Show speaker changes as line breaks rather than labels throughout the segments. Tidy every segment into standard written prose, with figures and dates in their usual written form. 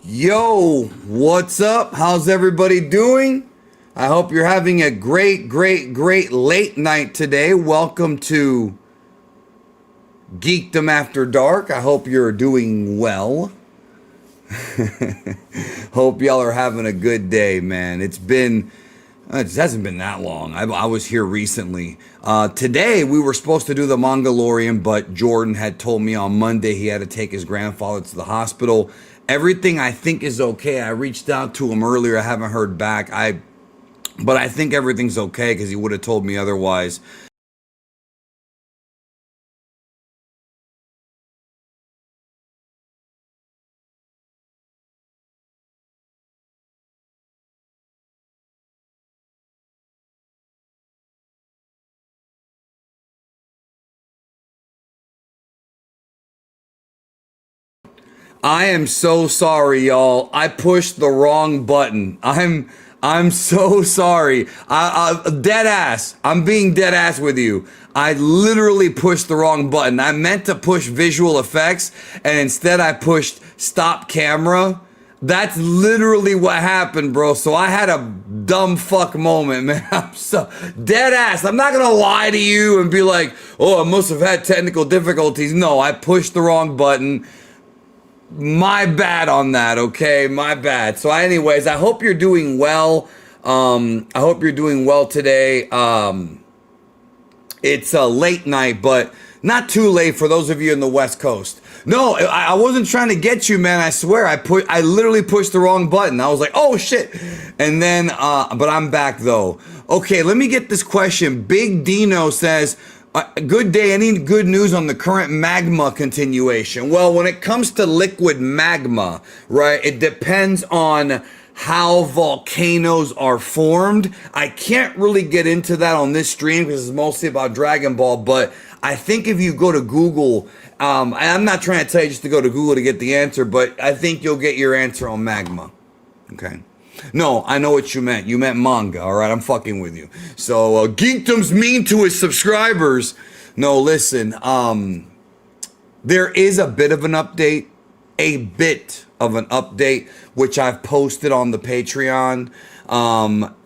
Yo, what's up? How's everybody doing? I hope you're having a great late night today. Welcome to Geekdom After Dark. I hope you're doing well. Hope y'all are having a good day, man. It hasn't been that long. I was here recently. Today, we were supposed to do the Mongolian, but Jordan had told me on Monday he had to take his grandfather to the hospital. Everything I think is okay. I reached out to him earlier. I haven't heard back. But I think everything's okay because he would have told me otherwise. I am so sorry, y'all. I pushed the wrong button. I'm so sorry. I dead ass. I'm being dead ass with you. I literally pushed the wrong button. I meant to push visual effects, and instead I pushed stop camera. That's literally what happened, bro. So I had a dumb fuck moment, man. I'm so dead ass. I'm not gonna lie to you and be like, oh, I must have had technical difficulties. No, I pushed the wrong button. My bad on that, okay? My bad. So anyways, I hope you're doing well. I hope you're doing well today. It's a late night, but not too late for those of you in the West Coast. No, I wasn't trying to get you, man. I swear, I literally pushed the wrong button. I was like, oh shit. And then, but I'm back though. Okay, let me get this question. Big Dino says, good day. Any good news on the current magma continuation? Well, when it comes to liquid magma, right, it depends on how volcanoes are formed. I can't really get into that on this stream because it's mostly about Dragon Ball, but I think if you go to Google, I'm not trying to tell you just to go to Google to get the answer, but I think you'll get your answer on magma. Okay. No, I know what you meant. You meant manga, all right? I'm fucking with you. So, Geekdom's mean to his subscribers. No, listen, there is a bit of an update, which I've posted on the Patreon.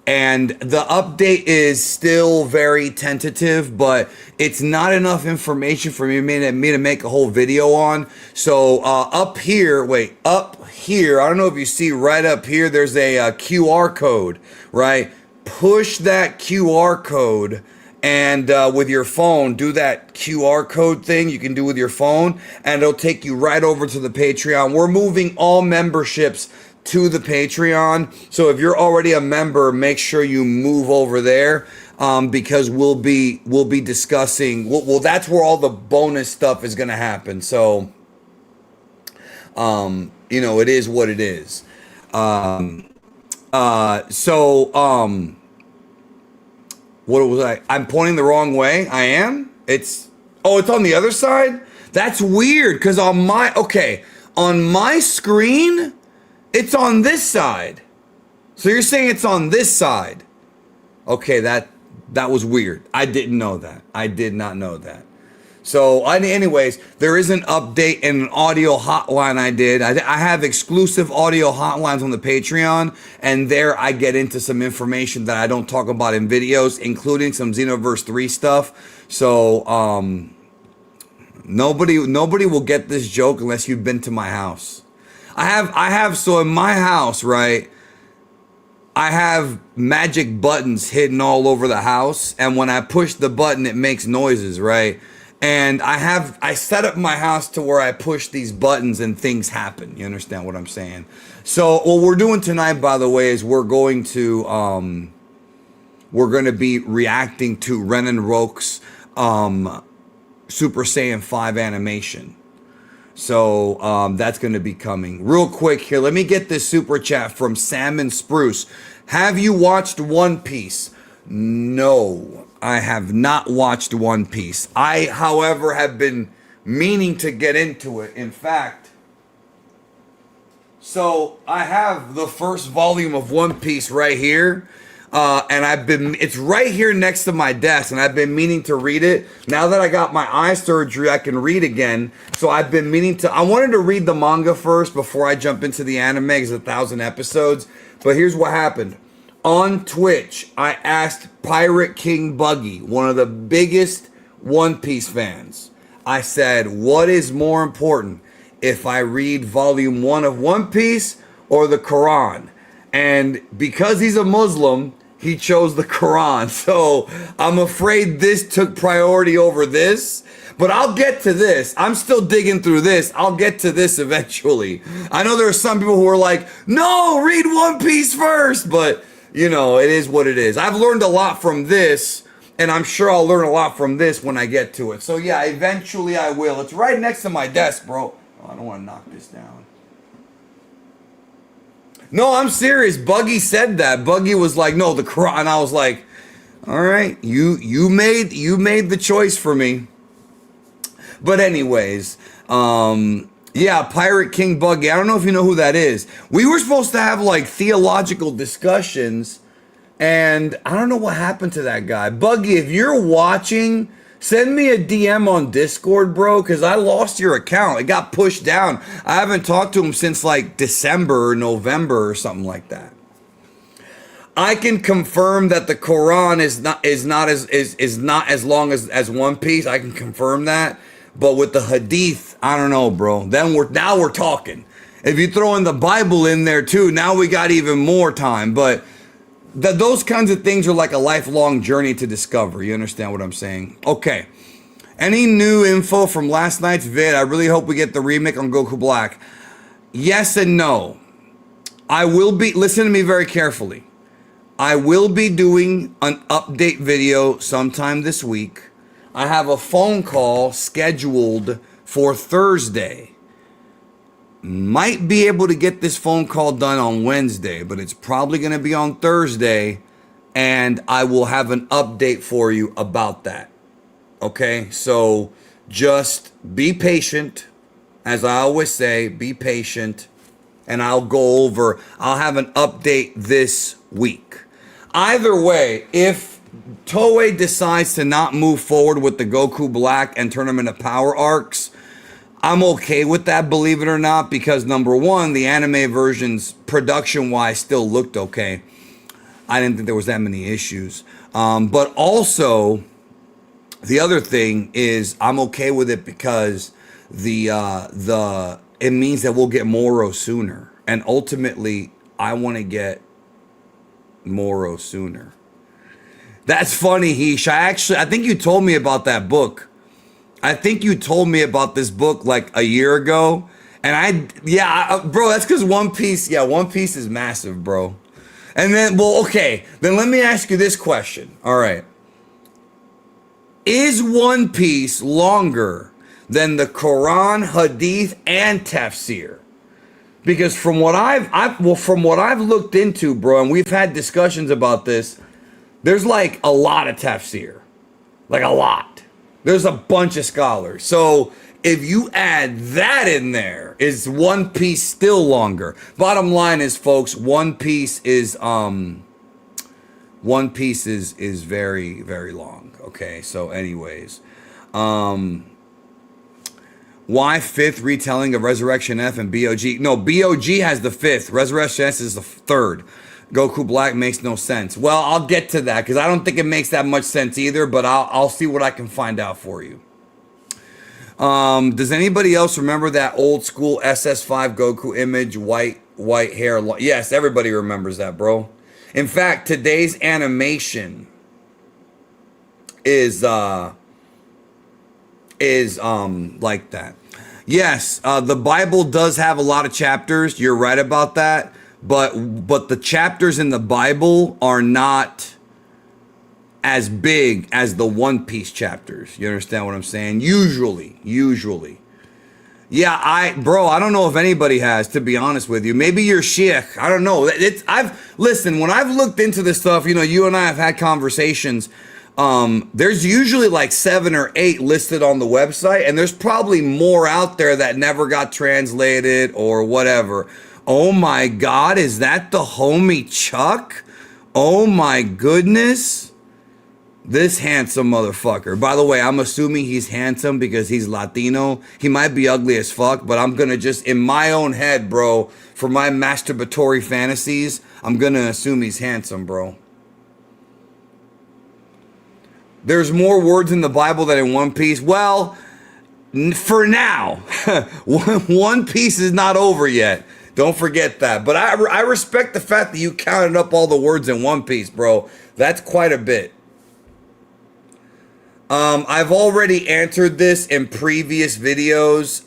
And the update is still very tentative, but it's not enough information for me to make a whole video on. So up here, I don't know if you see right up here, there's a QR code, right? Push that QR code and with your phone, do that QR code thing you can do with your phone, and it'll take you right over to the Patreon. We're moving all memberships to the Patreon. So if you're already a member, make sure you move over there because we'll be discussing. Well, that's where all the bonus stuff is going to happen. So, it is what it is. What was I? I'm pointing the wrong way. I am. It's on the other side. That's weird because on my screen, it's on this side. So you're saying it's on this side. Okay, that was weird. I didn't know that. I did not know that. So anyways, there is an update and an audio hotline I did. I have exclusive audio hotlines on the Patreon, and there I get into some information that I don't talk about in videos, including some Xenoverse 3 stuff. So nobody will get this joke unless you've been to my house. So in my house, right, I have magic buttons hidden all over the house, and when I push the button, it makes noises, right? And I set up my house to where I push these buttons and things happen. You understand what I'm saying? So what we're doing tonight, by the way, is we're going to be reacting to Renan Roque's Super Saiyan 5 animation. So that's going to be coming. Real quick here, let me get this super chat from Salmon Spruce. Have you watched One Piece? No, I have not watched One Piece. I, however, have been meaning to get into it. In fact, so I have the first volume of One Piece right here. And it's right here next to my desk, and I've been meaning to read it. Now that I got my eye surgery, I can read again. So I've been meaning to, I wanted to read the manga first before I jump into the anime, because 1,000 episodes. But here's what happened. On Twitch, I asked Pirate King Buggy, one of the biggest One Piece fans. I said, what is more important, if I read volume 1 of One Piece or the Quran? And because he's a Muslim, he chose the Quran. So I'm afraid this took priority over this. But I'll get to this. I'm still digging through this. I'll get to this eventually. I know there are some people who are like, no, read One Piece first. But, you know, it is what it is. I've learned a lot from this, and I'm sure I'll learn a lot from this when I get to it. So, yeah, eventually I will. It's right next to my desk, bro. Oh, I don't want to knock this down. No, I'm serious. Buggy said that. Buggy was like, no, the Quran. And I was like, all right, you made the choice for me. But anyways, yeah, Pirate King Buggy. I don't know if you know who that is. We were supposed to have like theological discussions, and I don't know what happened to that guy. Buggy, if you're watching, send me a DM on Discord, bro, because I lost your account. It got pushed down. I haven't talked to him since like December or November or something like that. I can confirm that the Quran is not as long as One Piece. I can confirm that. But with the Hadith, I don't know, bro. Now we're talking. If you throw in the Bible in there too, now we got even more time. But those kinds of things are like a lifelong journey to discover. You understand what I'm saying? Okay. Any new info from last night's vid? I really hope we get the remake on Goku Black. Yes and no. I will be, listen to me very carefully. I will be doing an update video sometime this week. I have a phone call scheduled for Thursday. Might be able to get this phone call done on Wednesday, but it's probably going to be on Thursday, and I will have an update for you about that. Okay, so just be patient. As I always say, be patient, and I'll have an update this week. Either way, if Toei decides to not move forward with the Goku Black and turn them into power arcs, I'm okay with that, believe it or not, because number one, the anime versions, production-wise, still looked okay. I didn't think there was that many issues. But also, the other thing is I'm okay with it because it means that we'll get Moro sooner. And ultimately, I want to get Moro sooner. That's funny, Heesh. I think you told me about that book. I think you told me about this book like a year ago. And bro, that's because One Piece is massive, bro. And then, then let me ask you this question. All right. Is One Piece longer than the Quran, Hadith, and Tafsir? Because from what I've looked into, bro, and we've had discussions about this, there's like a lot of tafsir. Like a lot. There's a bunch of scholars. So if you add that in there, is One Piece still longer? Bottom line is, folks, One Piece is very, very long. Okay, so anyways. Why fifth retelling of Resurrection F and BOG? No, BOG has the fifth. Resurrection S is the third. Goku Black makes no sense. Well, I'll get to that because I don't think it makes that much sense either, but I'll see what I can find out for you. Does anybody else remember that old school SS5 Goku image, white hair? Yes, everybody remembers that, bro. In fact, today's animation is like that. Yes, the Bible does have a lot of chapters. You're right about that. But the chapters in the Bible are not as big as the One Piece chapters. You understand what I'm saying? Usually. Yeah, I don't know if anybody has, to be honest with you. Maybe you're Sheikh. I don't know. Listen, when I've looked into this stuff, you and I have had conversations. There's usually like 7 or 8 listed on the website, and there's probably more out there that never got translated or whatever. Oh my God, is that the homie Chuck? Oh my goodness. This handsome motherfucker. By the way, I'm assuming he's handsome because he's Latino. He might be ugly as fuck, but I'm gonna just, in my own head, bro, for my masturbatory fantasies, I'm gonna assume he's handsome, bro. There's more words in the Bible than in One Piece. Well, for now, One Piece is not over yet. Don't forget that. But I respect the fact that you counted up all the words in One Piece, bro. That's quite a bit. I've already answered this in previous videos.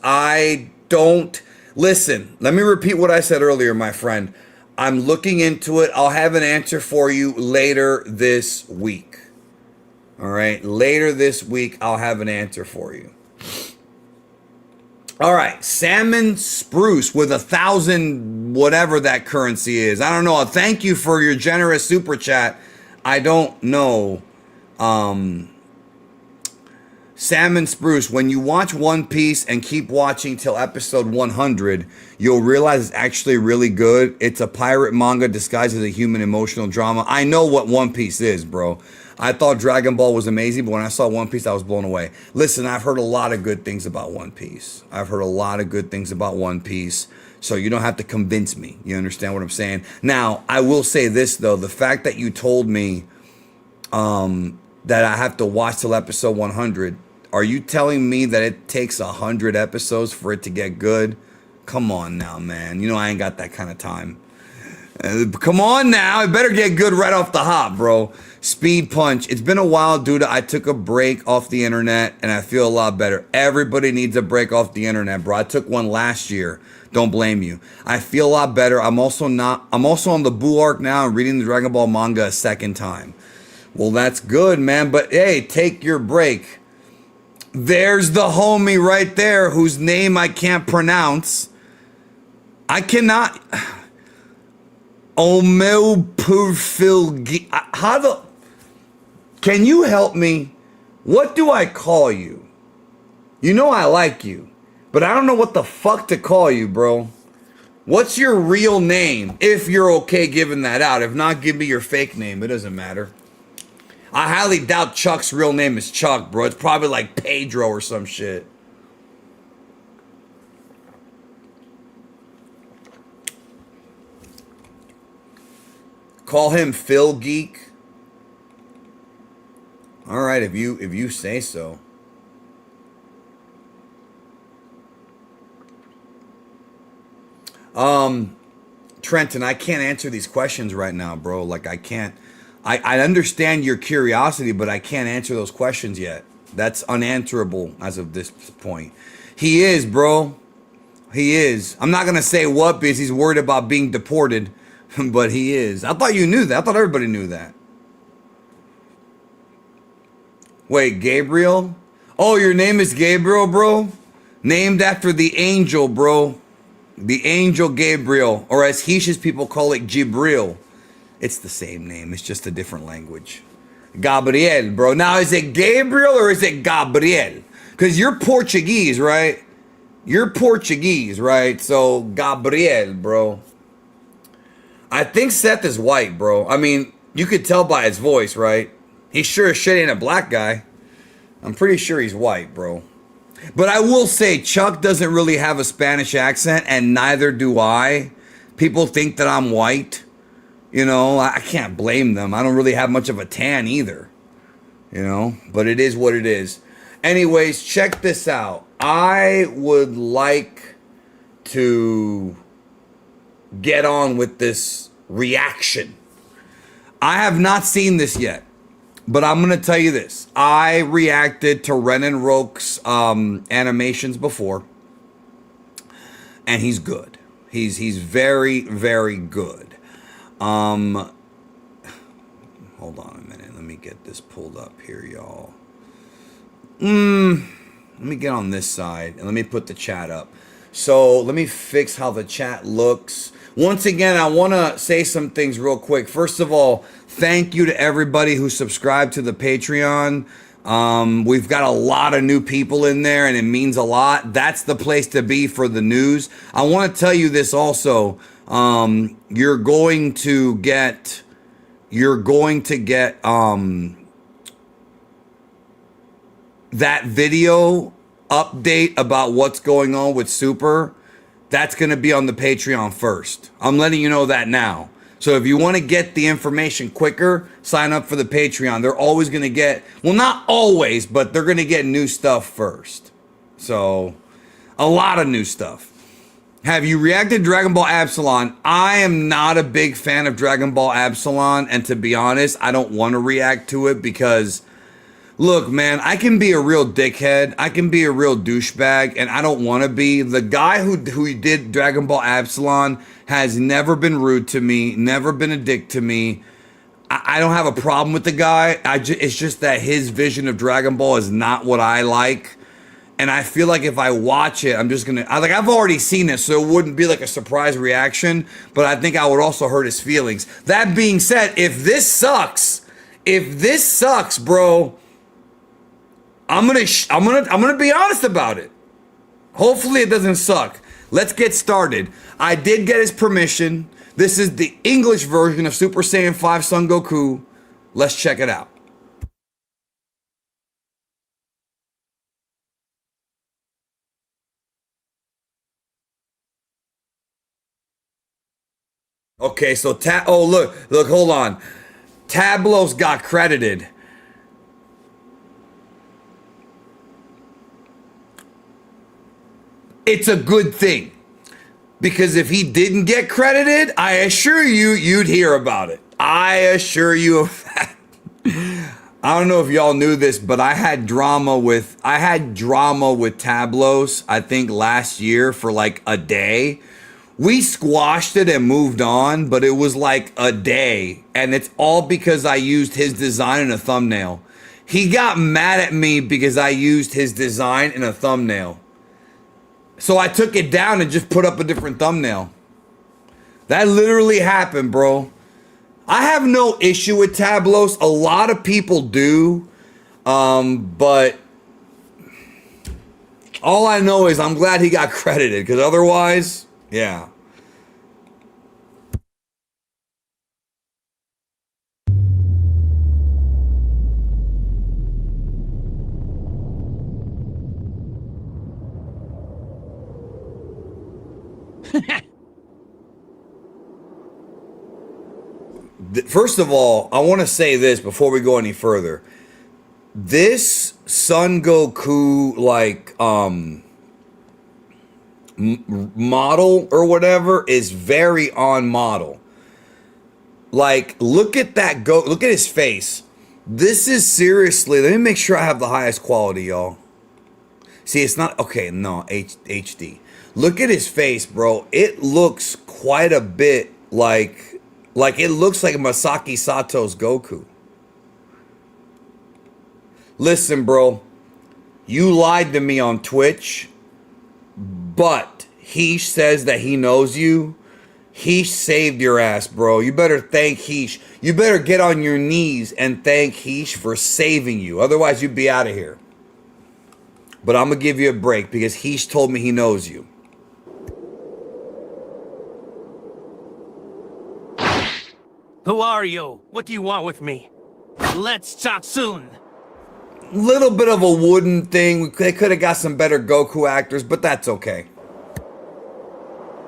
Listen, let me repeat what I said earlier, my friend. I'm looking into it. I'll have an answer for you later this week. All right, later this week, I'll have an answer for you. All right, Salmon Spruce with 1,000, whatever that currency is. I don't know. Thank you for your generous super chat. I don't know. Salmon Spruce, when you watch One Piece and keep watching till episode 100, you'll realize it's actually really good. It's a pirate manga disguised as a human emotional drama. I know what One Piece is, bro. I thought Dragon Ball was amazing, but when I saw One Piece, I was blown away. Listen, I've heard a lot of good things about One Piece. So you don't have to convince me. You understand what I'm saying? Now, I will say this, though. The fact that you told me that I have to watch till episode 100, are you telling me that it takes 100 episodes for it to get good? Come on now, man. You know I ain't got that kind of time. Come on now. It better get good right off the hop, bro. Speed Punch. It's been a while, dude. I took a break off the internet and I feel a lot better. Everybody needs a break off the internet, bro. I took one last year. Don't blame you. I feel a lot better. I'm also on the Buu arc now and reading the Dragon Ball manga a second time. Well, that's good, man. But hey, take your break. There's the homie right there whose name I can't pronounce. I cannot. How the? Can you help me? What do I call you? You know I like you, but I don't know what the fuck to call you, bro. What's your real name? If you're okay giving that out. If not, give me your fake name. It doesn't matter. I highly doubt Chuck's real name is Chuck, bro. It's probably like Pedro or some shit. Call him Phil Geek. All right, if you say so. Trenton, I can't answer these questions right now, bro. Like I can't. I understand your curiosity, but I can't answer those questions yet. That's unanswerable as of this point. He is, bro. He is. I'm not going to say what because he's worried about being deported, but he is. I thought you knew that. I thought everybody knew that. Wait, Gabriel? Oh, your name is Gabriel, bro? Named after the angel, bro. The angel Gabriel, or as Haitian people call it, Jibril. It's the same name. It's just a different language. Gabriel, bro. Now, is it Gabriel or is it Gabriel? Because you're Portuguese, right? You're Portuguese, right? So, Gabriel, bro. I think Seth is white, bro. I mean, you could tell by his voice, right? He sure as shit ain't a black guy. I'm pretty sure he's white, bro. But I will say, Chuck doesn't really have a Spanish accent, and neither do I. People think that I'm white. You know, I can't blame them. I don't really have much of a tan either. You know, but it is what it is. Anyways, check this out. I would like to get on with this reaction. I have not seen this yet, but I'm going to tell you this. I reacted to Renan Roque's animations before, and he's good. He's very, very good. Hold on a minute. Let me get this pulled up here, y'all. Let me get on this side and let me put the chat up. So let me fix how the chat looks. Once again, I want to say some things real quick. First of all, thank you to everybody who subscribed to the Patreon. We've got a lot of new people in there and it means a lot. That's the place to be for the news. I want to tell you this also. You're going to get you're going to get that video update about what's going on with Super. That's going to be on the Patreon first. I'm letting you know that now. So if you want to get the information quicker, sign up for the Patreon. They're always going to get, well, not always, but they're going to get new stuff first. So a lot of new stuff. Have you reacted to Dragon Ball Absalon? I am not a big fan of Dragon Ball Absalon. And to be honest, I don't want to react to it because, look, man, I can be a real dickhead. I can be a real douchebag, and I don't want to be. The guy who did Dragon Ball Absalon has never been rude to me, never been a dick to me. I don't have a problem with the guy. It's just that his vision of Dragon Ball is not what I like. And I feel like if I watch it, I'm just going to... I've already seen it, so it wouldn't be like a surprise reaction, but I think I would also hurt his feelings. That being said, if this sucks, bro... I'm gonna be honest about it. Hopefully it doesn't suck. Let's get started. I did get his permission. This is the English version of Super Saiyan 5 Son Goku. Let's check it out. Okay, so look, hold on. Tablos got credited. It's a good thing, because if he didn't get credited, I assure you, you'd hear about it. I assure you of that. I don't know if y'all knew this, but I had drama with Tablos, I think last year for like a day. We squashed it and moved on, but it was like a day, and it's all because I used his design in a thumbnail. He got mad at me because I used his design in a thumbnail. So I took it down and just put up a different thumbnail. That literally happened, bro. I have no issue with Tablos. A lot of people do. But all I know is I'm glad he got credited, because otherwise, yeah. First of all, I want to say this before we go any further. This Son Goku, like, model or whatever is very on model. Like, look at that look at his face. This is seriously, let me make sure I have the highest quality, y'all. See, it's not, okay, no, HD. Look at his face, bro. It looks quite a bit like it looks like Masaki Sato's Goku. Listen, bro, you lied to me on Twitch, but Heesh says that he knows you. Heesh saved your ass, bro. You better thank Heesh. You better get on your knees and thank Heesh for saving you. Otherwise, you'd be out of here. But I'm going to give you a break because Heesh told me he knows you.
Who are you? What do you want with me? Let's talk soon.
Little bit of a wooden thing. They could have got some better Goku actors, but that's okay.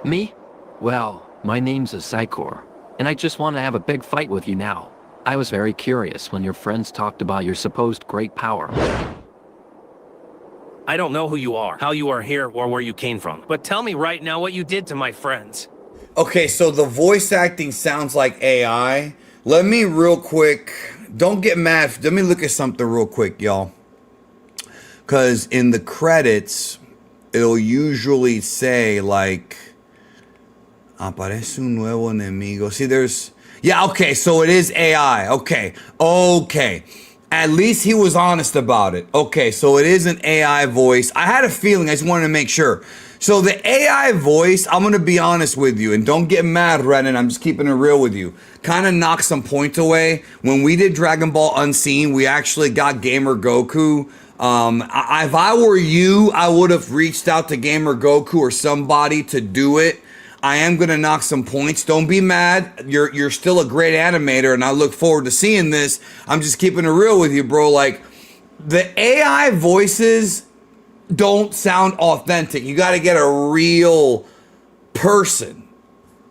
Me? Well, my name's Psychor, and I just want to have a big fight with you now. I was very curious when your friends talked about your supposed great power.
I don't know who you are, how you are here, or where you came from. But tell me right now what you did to my friends.
Okay, so the voice acting sounds like AI. Let me real quick, don't get mad. Let me look at something real quick, y'all. Because in the credits, it'll usually say like, aparece un nuevo enemigo. See, there's, yeah, okay, so it is AI. Okay. At least he was honest about it. Okay, so it is an AI voice. I had a feeling, I just wanted to make sure. So the AI voice, I'm going to be honest with you, and don't get mad, Renan, I'm just keeping it real with you. Kind of knocked some points away. When we did Dragon Ball Unseen, we actually got Gamer Goku. If I were you, I would have reached out to Gamer Goku or somebody to do it. I am gonna knock some points. Don't be mad. You're still a great animator, and I look forward to seeing this. I'm just keeping it real with you, bro. Like, the AI voices don't sound authentic. You got to get a real person.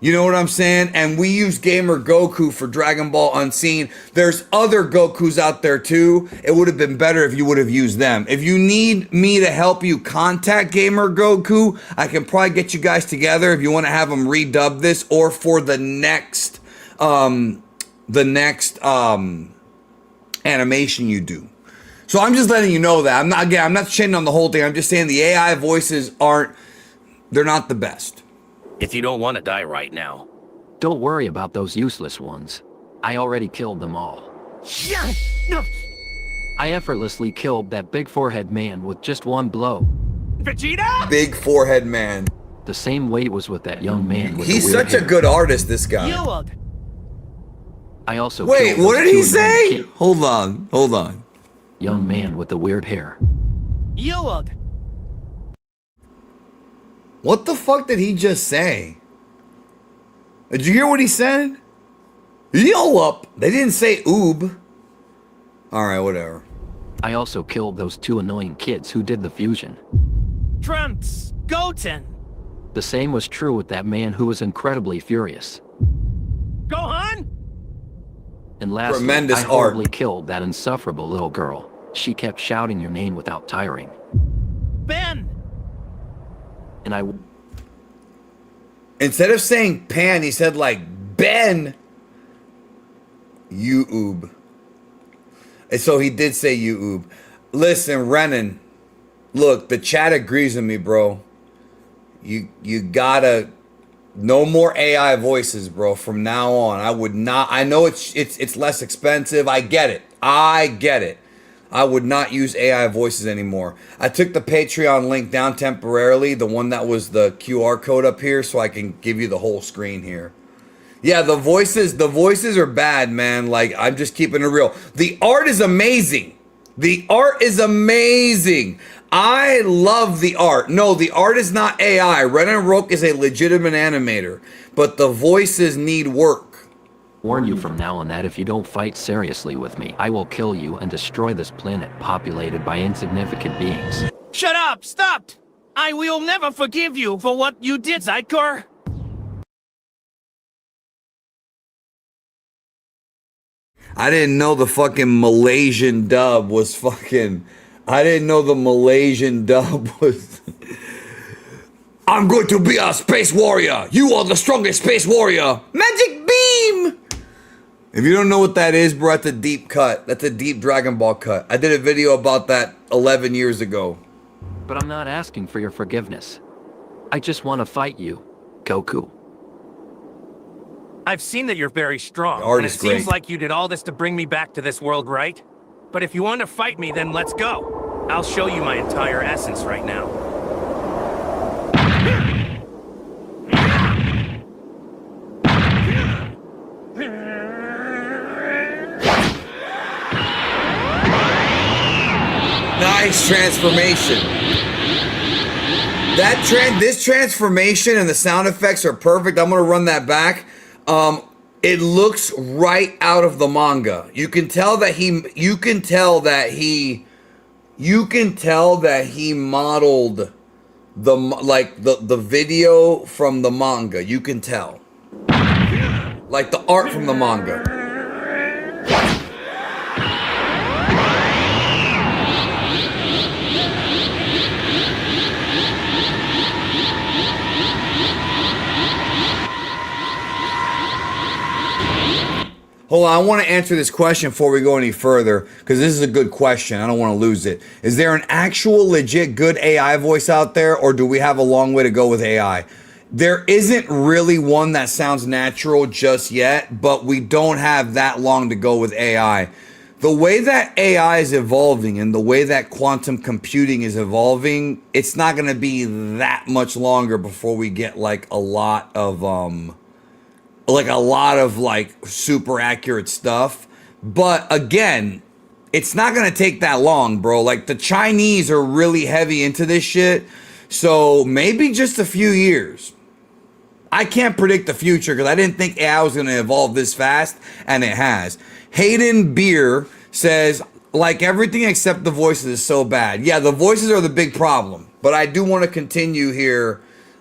You know what I'm saying? And we use Gamer Goku for Dragon Ball Unseen. There's other Gokus out there too. It would have been better if you would have used them. If you need me to help you contact Gamer Goku, I can probably get you guys together if you want to have them redub this, or for the next animation you do. So I'm just letting you know that. I'm not shitting on the whole thing. I'm just saying the AI voices they're not the best.
If you don't want to die right now.
Don't worry about those useless ones. I already killed them all. I effortlessly killed that big forehead man with just one blow.
Vegeta?
Big forehead man.
The same way it was with that young man with
He's
the weird
such a
hair.
good artist, this guy.
Yield.
I also
Wait,
killed
what
those
did he
2 annoying
say?
kids.
Hold on.
Young man with the weird hair.
Yield.
What the fuck did he just say? Did you hear what he said? Yo up. They didn't say oob. Alright, whatever.
I also killed those 2 annoying kids who did the fusion.
Trunks. Goten.
The same was true with that man who was incredibly furious.
Gohan?
And lastly,
Tremendous
I horribly
art.
killed that insufferable little girl. She kept shouting your name without tiring.
Ben.
And I...
Instead of saying Pan, he said like Ben. You oob. And so he did say you oob. Listen, Renan. Look, the chat agrees with me, bro. You gotta... No more AI voices, bro, from now on. I would not... I know it's less expensive. I get it. I would not use AI voices anymore. I took the Patreon link down temporarily, the one that was the QR code up here, so I can give you the whole screen here. Yeah, the voices are bad, man. Like, I'm just keeping it real. The art is amazing. I love the art. No, the art is not AI. Renan Roque is a legitimate animator, but the voices need work.
warn you from now on that if you don't fight seriously with me, I will kill you and destroy this planet populated by insignificant beings.
Shut up! Stop! I will never forgive you for what you did, Zycor!
I didn't know the fucking Malaysian dub was fucking... I didn't know the Malaysian dub was... I'm going to be a space warrior! You are the strongest space warrior! Magic beam! If you don't know what that is, bro, that's a deep cut. That's a deep Dragon Ball cut. I did a video about that 11 years ago.
But I'm not asking for your forgiveness. I just want to fight you, Goku.
I've seen that you're very strong,
The art
and
is
it seems
great.
like you did all this to bring me back to this world, right? But if you want to fight me, then let's go. I'll show you my entire essence right now.
Nice transformation. This transformation and the sound effects are perfect. I'm gonna run that back. It looks right out of the manga. You can tell that he modeled the video from the manga. You can tell. Like the art from the manga. Hold on, I want to answer this question before we go any further, because this is a good question. I don't want to lose it. Is there an actual legit good AI voice out there, or do we have a long way to go with AI? There isn't really one that sounds natural just yet, but we don't have that long to go with AI. The way that AI is evolving and the way that quantum computing is evolving, it's not going to be that much longer before we get like a lot of super accurate stuff. But again, it's not gonna take that long, bro. Like, the Chinese are really heavy into this shit, so maybe just a few years. I can't predict the future because I didn't think AI was going to evolve this fast, and it has. Hayden Beer says, like everything except the voices is so bad. Yeah, the voices are the big problem, but I do want to continue here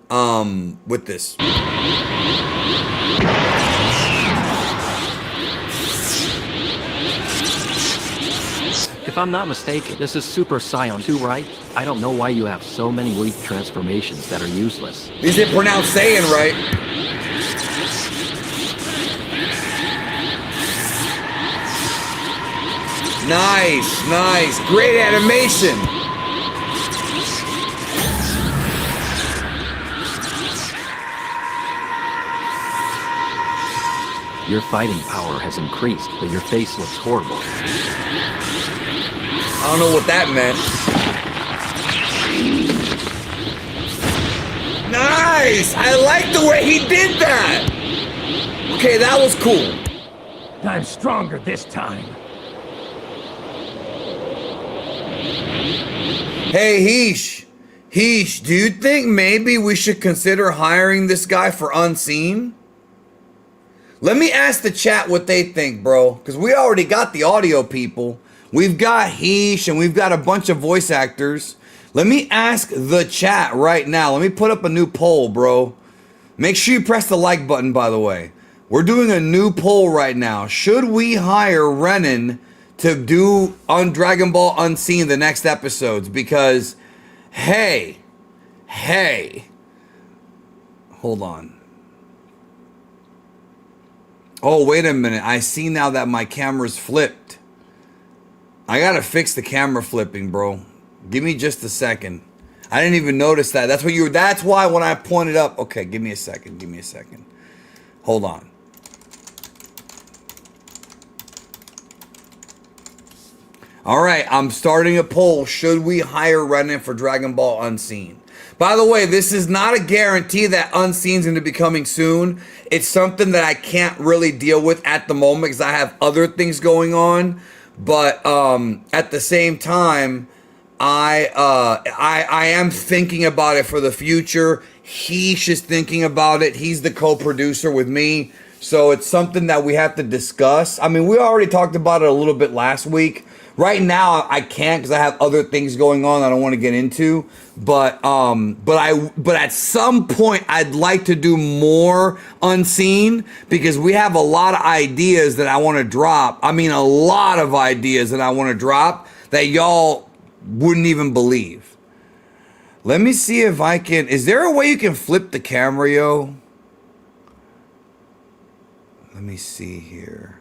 with this.
If I'm not mistaken, this is Super Saiyan 2, right? I don't know why you have so many weak transformations that are useless.
These didn't pronounce Saiyan right. Nice. Great animation.
Your fighting power has increased, but your face looks horrible.
I don't know what that meant. Nice! I like the way he did that! Okay, that was cool.
I'm stronger this time.
Hey, Heesh, do you think maybe we should consider hiring this guy for Unseen? Let me ask the chat what they think, bro, because we already got the audio people. We've got Heesh and we've got a bunch of voice actors. Let me ask the chat right now. Let me put up a new poll, bro. Make sure you press the like button, by the way. We're doing a new poll right now. Should we hire Renan to do on Dragon Ball Unseen the next episodes? Because, hey, hold on. Oh, wait a minute. I see now that my camera's flipped. I gotta fix the camera flipping, bro. Give me just a second. I didn't even notice that. That's why when I pointed up. Okay, give me a second. Hold on. All right, I'm starting a poll. Should we hire Renan for Dragon Ball Unseen? By the way, this is not a guarantee that Unseen's going to be coming soon. It's something that I can't really deal with at the moment because I have other things going on. But at the same time, I am thinking about it for the future. Heesh is thinking about it. He's the co-producer with me. So it's something that we have to discuss. I mean, we already talked about it a little bit last week. Right now, I can't because I have other things going on I don't want to get into. But at some point, I'd like to do more Unseen because we have a lot of ideas that I want to drop. I mean, a lot of ideas that I want to drop that y'all wouldn't even believe. Let me see if I can. Is there a way you can flip the camera, yo? Let me see here.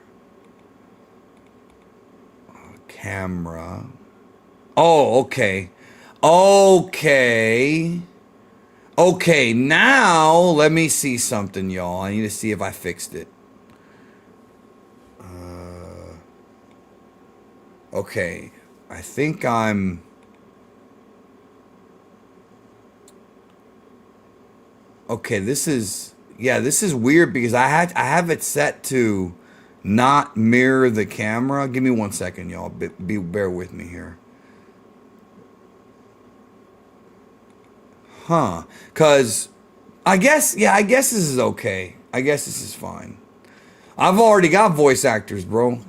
Camera. Oh, okay. Okay, now let me see something, y'all. I need to see if I fixed it. Okay. I think I'm... Okay, this is... Yeah, this is weird because I have it set to not mirror the camera. Give me 1 second, y'all. Bear with me here. Huh. Because I guess this is okay. I guess this is fine. I've already got voice actors, bro.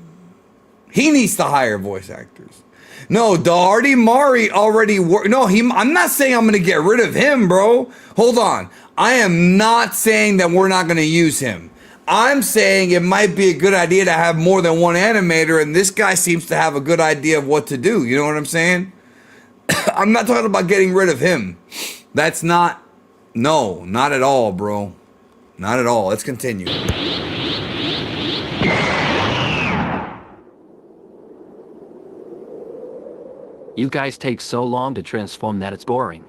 He needs to hire voice actors. No, Darty Mari already worked. No, I'm not saying I'm going to get rid of him, bro. Hold on. I am not saying that we're not going to use him. I'm saying it might be a good idea to have more than one animator, and this guy seems to have a good idea of what to do. You know what I'm saying? I'm not talking about getting rid of him. That's not... No, not at all, bro. Not at all. Let's continue.
You guys take so long to transform that it's boring.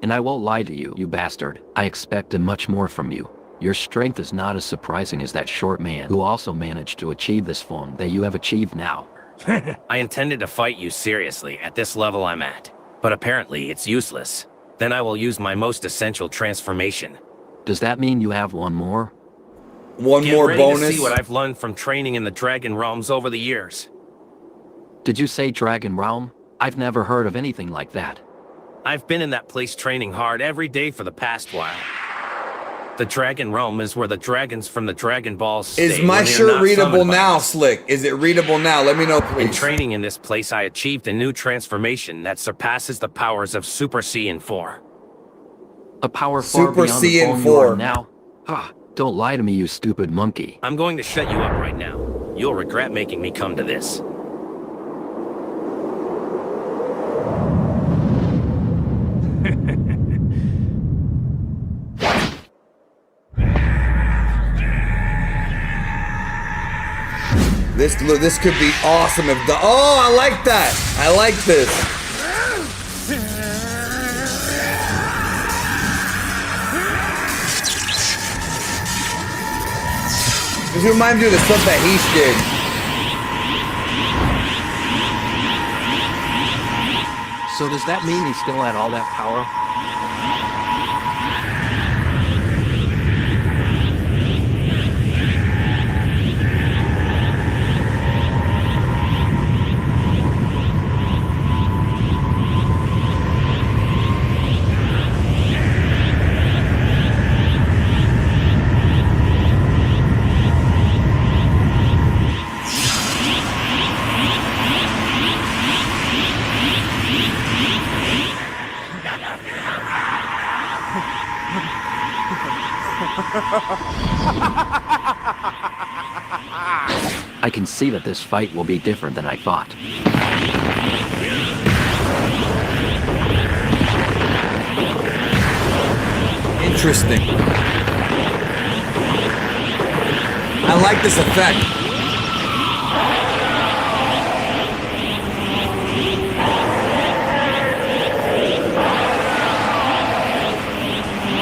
And I won't lie to you, you bastard. I expected much more from you. Your strength is not as surprising as that short man who also managed to achieve this form that you have achieved now.
I intended to fight you seriously at this level I'm at, but apparently it's useless. Then I will use my most essential transformation.
Does that mean you have one more?
One
Get
more
ready
bonus?
to see what I've learned from training in the Dragon Realms over the years.
Did you say Dragon Realm? I've never heard of anything like that.
I've been in that place training hard every day for the past while. The Dragon Realm is where the dragons from the Dragon Balls stay.
Is my shirt readable now, Slick? Is it readable now? Let me know, please.
In training in this place, I achieved a new transformation that surpasses the powers of Super Saiyan 4.
A power far
Super
beyond the
Saiyan
form you
4.
are now. Ah, don't lie to me, you stupid monkey.
I'm going to shut you up right now. You'll regret making me come to this.
This could be awesome if the I like that. I like this. This reminds me of the stuff that he did.
So does that mean he still had all that power? I can see that this fight will be different than I thought.
Interesting. I like this effect.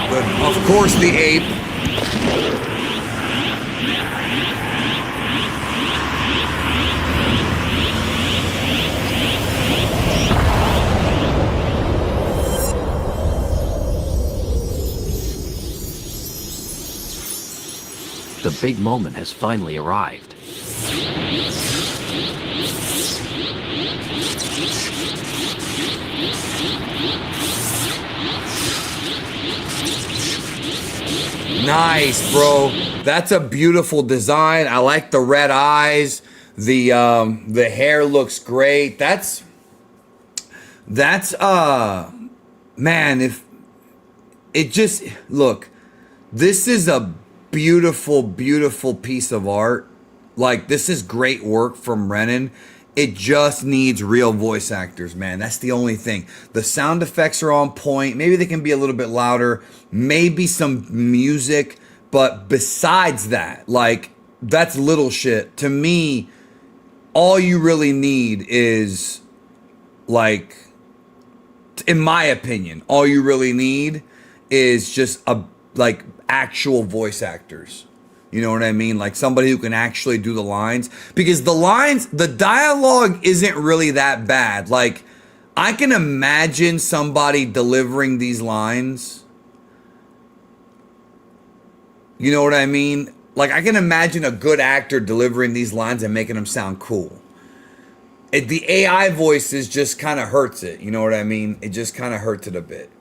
But of course, the ape.
The big moment has finally arrived.
Nice, bro. That's a beautiful design. I like the red eyes. The hair looks great. That's man, if it just look, this is a beautiful, beautiful piece of art. Like, this is great work from Renan. It just needs real voice actors, man. That's the only thing. The sound effects are on point. Maybe they can be a little bit louder. Maybe some music. But besides that, like, that's little shit. To me, all you really need is, like, in my opinion, all you really need is just like actual voice actors. You know what I mean? Like somebody who can actually do the lines, because the dialogue isn't really that bad. Like, I can imagine somebody delivering these lines. You know what I mean? Like, I can imagine a good actor delivering these lines and making them sound cool. The AI voices just kind of hurts it. You know what I mean? It just kind of hurts it a bit.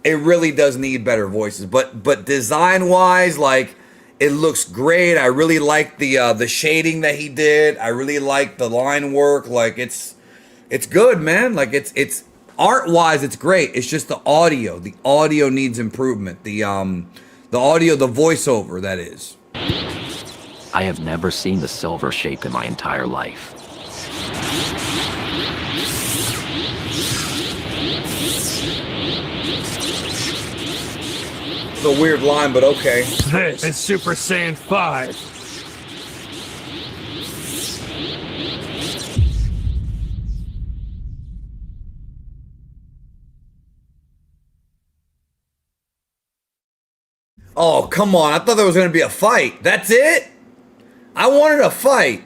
It really does need better voices, but design wise, like, it looks great. I really like the shading that he did. I really like the line work. Like, it's good, man. Like, it's art wise, it's great. It's just the audio. The audio needs improvement. The audio, the voiceover, that is.
I have never seen the silver shape in my entire life.
It's a weird line, but okay.
This is Super Saiyan 5.
Oh, come on. I thought there was going to be a fight. That's it? I wanted a fight.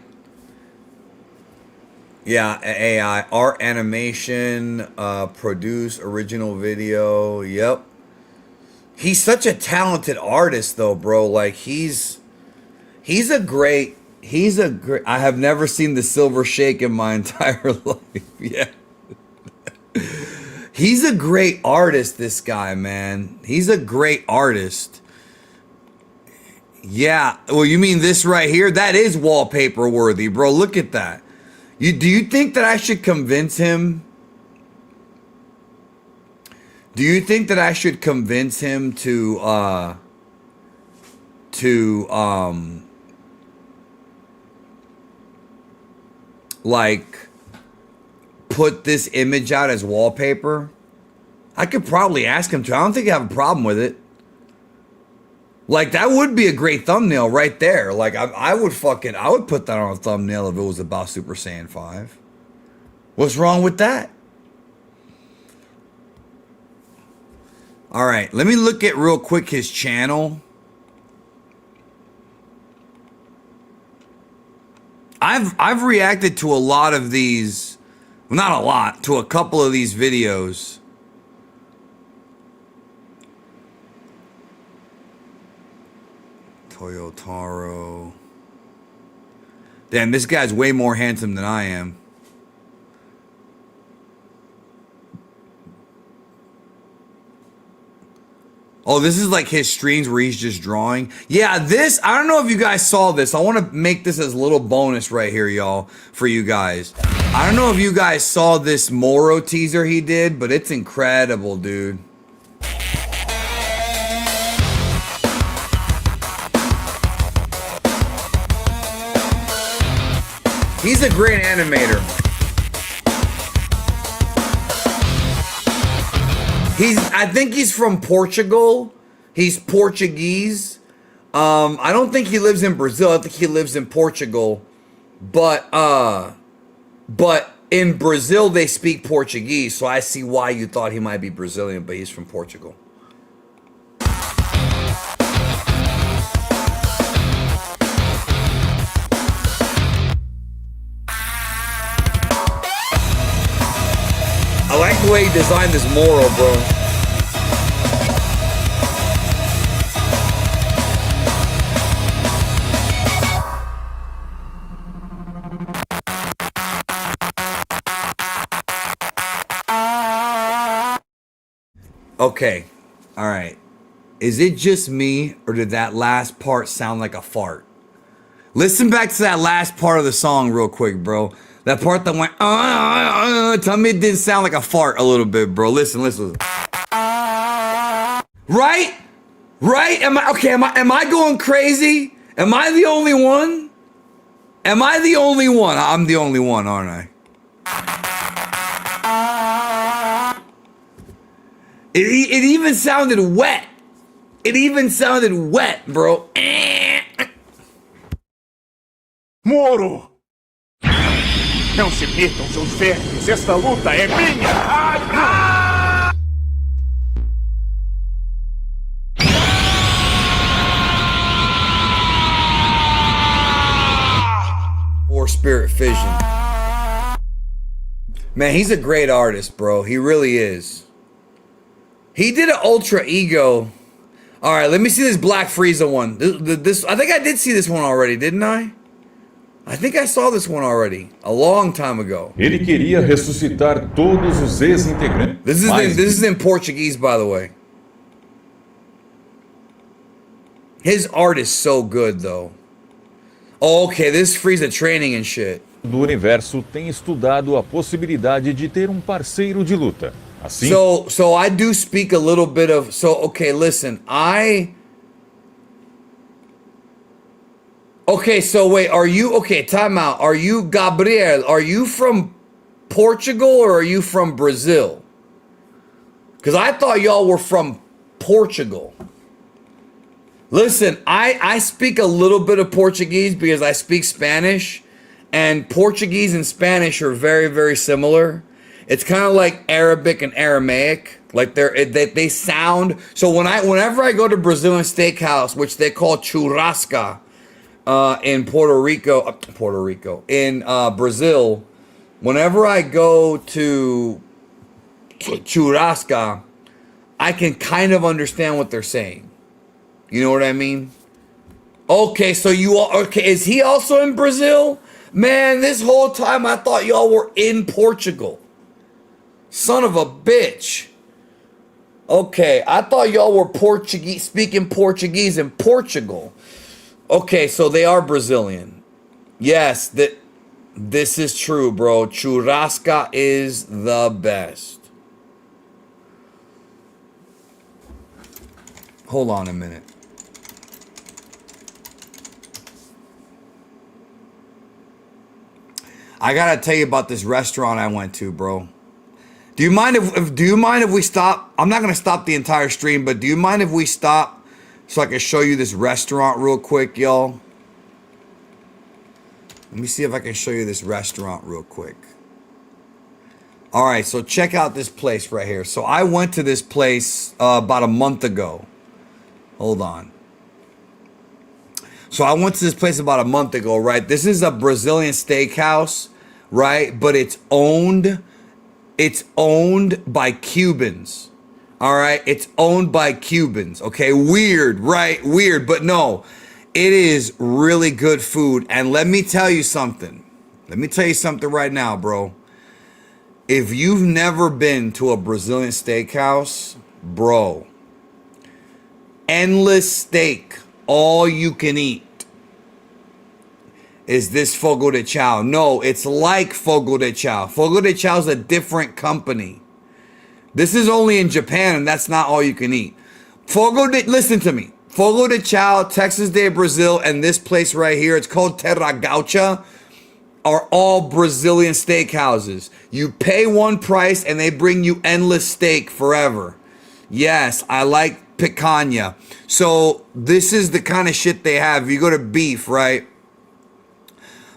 Yeah, AI. Art, animation, produce, original video. Yep. He's such a talented artist, though, bro. Like, he's a great... I have never seen the silver shake in my entire life. Yeah. He's a great artist, this guy, man. He's a great artist. Yeah. Well, you mean this right here? That is wallpaper worthy, bro. Look at that. Do you think that I should convince him? Do you think that I should convince him to like put this image out as wallpaper? I could probably ask him to. I don't think I have a problem with it. Like, that would be a great thumbnail right there. Like, I would put that on a thumbnail if it was about Super Saiyan 5. What's wrong with that? All right, let me look at real quick his channel. I've reacted to a lot of these, well, not a lot, to a couple of these videos. Toyotaro. Damn, this guy's way more handsome than I am. Oh, this is like his streams where he's just drawing. Yeah, this, I don't know if you guys saw this. I want to make this as a little bonus right here, y'all, for you guys. I don't know if you guys saw this Moro teaser he did, but it's incredible, dude. He's a great animator. I think he's from Portugal. He's Portuguese. I don't think he lives in Brazil. I think he lives in Portugal. But in Brazil they speak Portuguese, so I see why you thought he might be Brazilian, but he's from Portugal. I like the way he designed this Moro, bro. Okay, all right. Is it just me, or did that last part sound like a fart? Listen back to that last part of the song real quick, bro. That part that went, tell me it didn't sound like a fart a little bit, bro. Listen. Right? Right? Am I going crazy? Am I the only one? Am I the only one? I'm the only one, aren't I? It even sounded wet. It even sounded wet, bro.
Moro! Não se metam, seus vermes! Esta luta é minha!
Or Spirit Fission. Man, he's a great artist, bro. He really is. He did an Ultra Ego. All right, let me see this Black Frieza one. This I think I did see this one already, didn't I? I think I saw this one already a long time ago.
Ele queria ressuscitar todos os ex-integrantes.
This is in Portuguese, by the way. His art is so good, though. Oh, okay, this is Frieza training and shit.
Do universo tem estudado a possibilidade de ter parceiro de luta. Assim,
so I do speak a little bit of, okay, listen, okay, so wait, time out. Are you, Gabriel, are you from Portugal or are you from Brazil? Because I thought y'all were from Portugal. Listen, I speak a little bit of Portuguese because I speak Spanish, and Portuguese and Spanish are very, very similar. It's kind of like Arabic and Aramaic. Like they sound. So whenever I go to Brazilian Steakhouse, which they call churrasca, in Brazil, whenever I go to churrasca, I can kind of understand what they're saying. You know what I mean? Okay, so is he also in Brazil? Man, this whole time I thought y'all were in Portugal. Son of a bitch. Okay, I thought y'all were speaking Portuguese in Portugal. Okay, so they are Brazilian. Yes, this is true, bro. Churrasca is the best. Hold on a minute. I gotta tell you about this restaurant I went to, bro. Do you mind if we stop? I'm not gonna stop the entire stream, but do you mind if we stop so I can show you this restaurant real quick, y'all? Let me see if I can show you this restaurant real quick. All right, so check out this place right here. So I went to this place about a month ago. Hold on. So I went to this place about a month ago, right? This is a Brazilian steakhouse, right? But it's owned by Cubans. All right? It's owned by Cubans. Okay? Weird, right? Weird, but no. It is really good food. And let me tell you something. Let me tell you something right now, bro. If you've never been to a Brazilian steakhouse, bro, endless steak, all you can eat, is this Fogo de Chao. No, it's like Fogo de Chao. Fogo de Chao is a different company. This is only in Japan, and that's not all you can eat. Listen to me. Fogo de Chao, Texas de Brazil, and this place right here, it's called Terra Gaucha, are all Brazilian steakhouses. You pay one price, and they bring you endless steak forever. Yes, I like picanha. So this is the kind of shit they have. If you go to beef, right?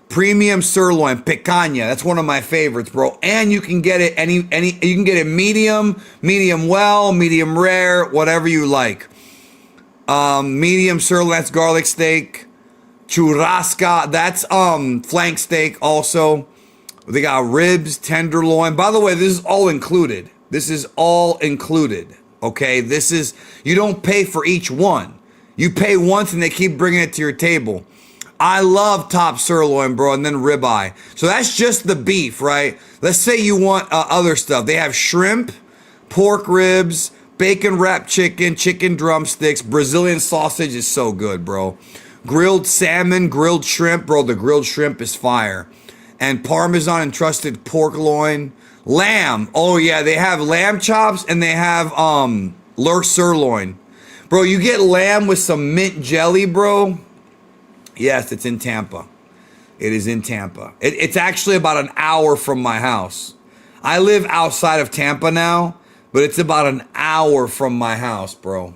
Premium sirloin, picanha. That's one of my favorites, bro. And you can get it you can get it medium, medium well, medium rare, whatever you like. Medium sirloin, that's garlic steak. Churrasca, that's flank steak also. They got ribs, tenderloin. By the way, this is all included. This is all included. Okay, you don't pay for each one. You pay once and they keep bringing it to your table. I love top sirloin, bro, and then ribeye. So that's just the beef, right? Let's say you want other stuff. They have shrimp, pork ribs, bacon wrapped chicken, chicken drumsticks. Brazilian sausage is so good, bro. Grilled salmon, grilled shrimp, bro. The grilled shrimp is fire. And Parmesan encrusted pork loin. Lamb. Oh, yeah, they have lamb chops and they have lurch sirloin. Bro, you get lamb with some mint jelly, bro. Yes, it's in Tampa. It is in Tampa. It's actually about an hour from my house. I live outside of Tampa now, but it's about an hour from my house, bro.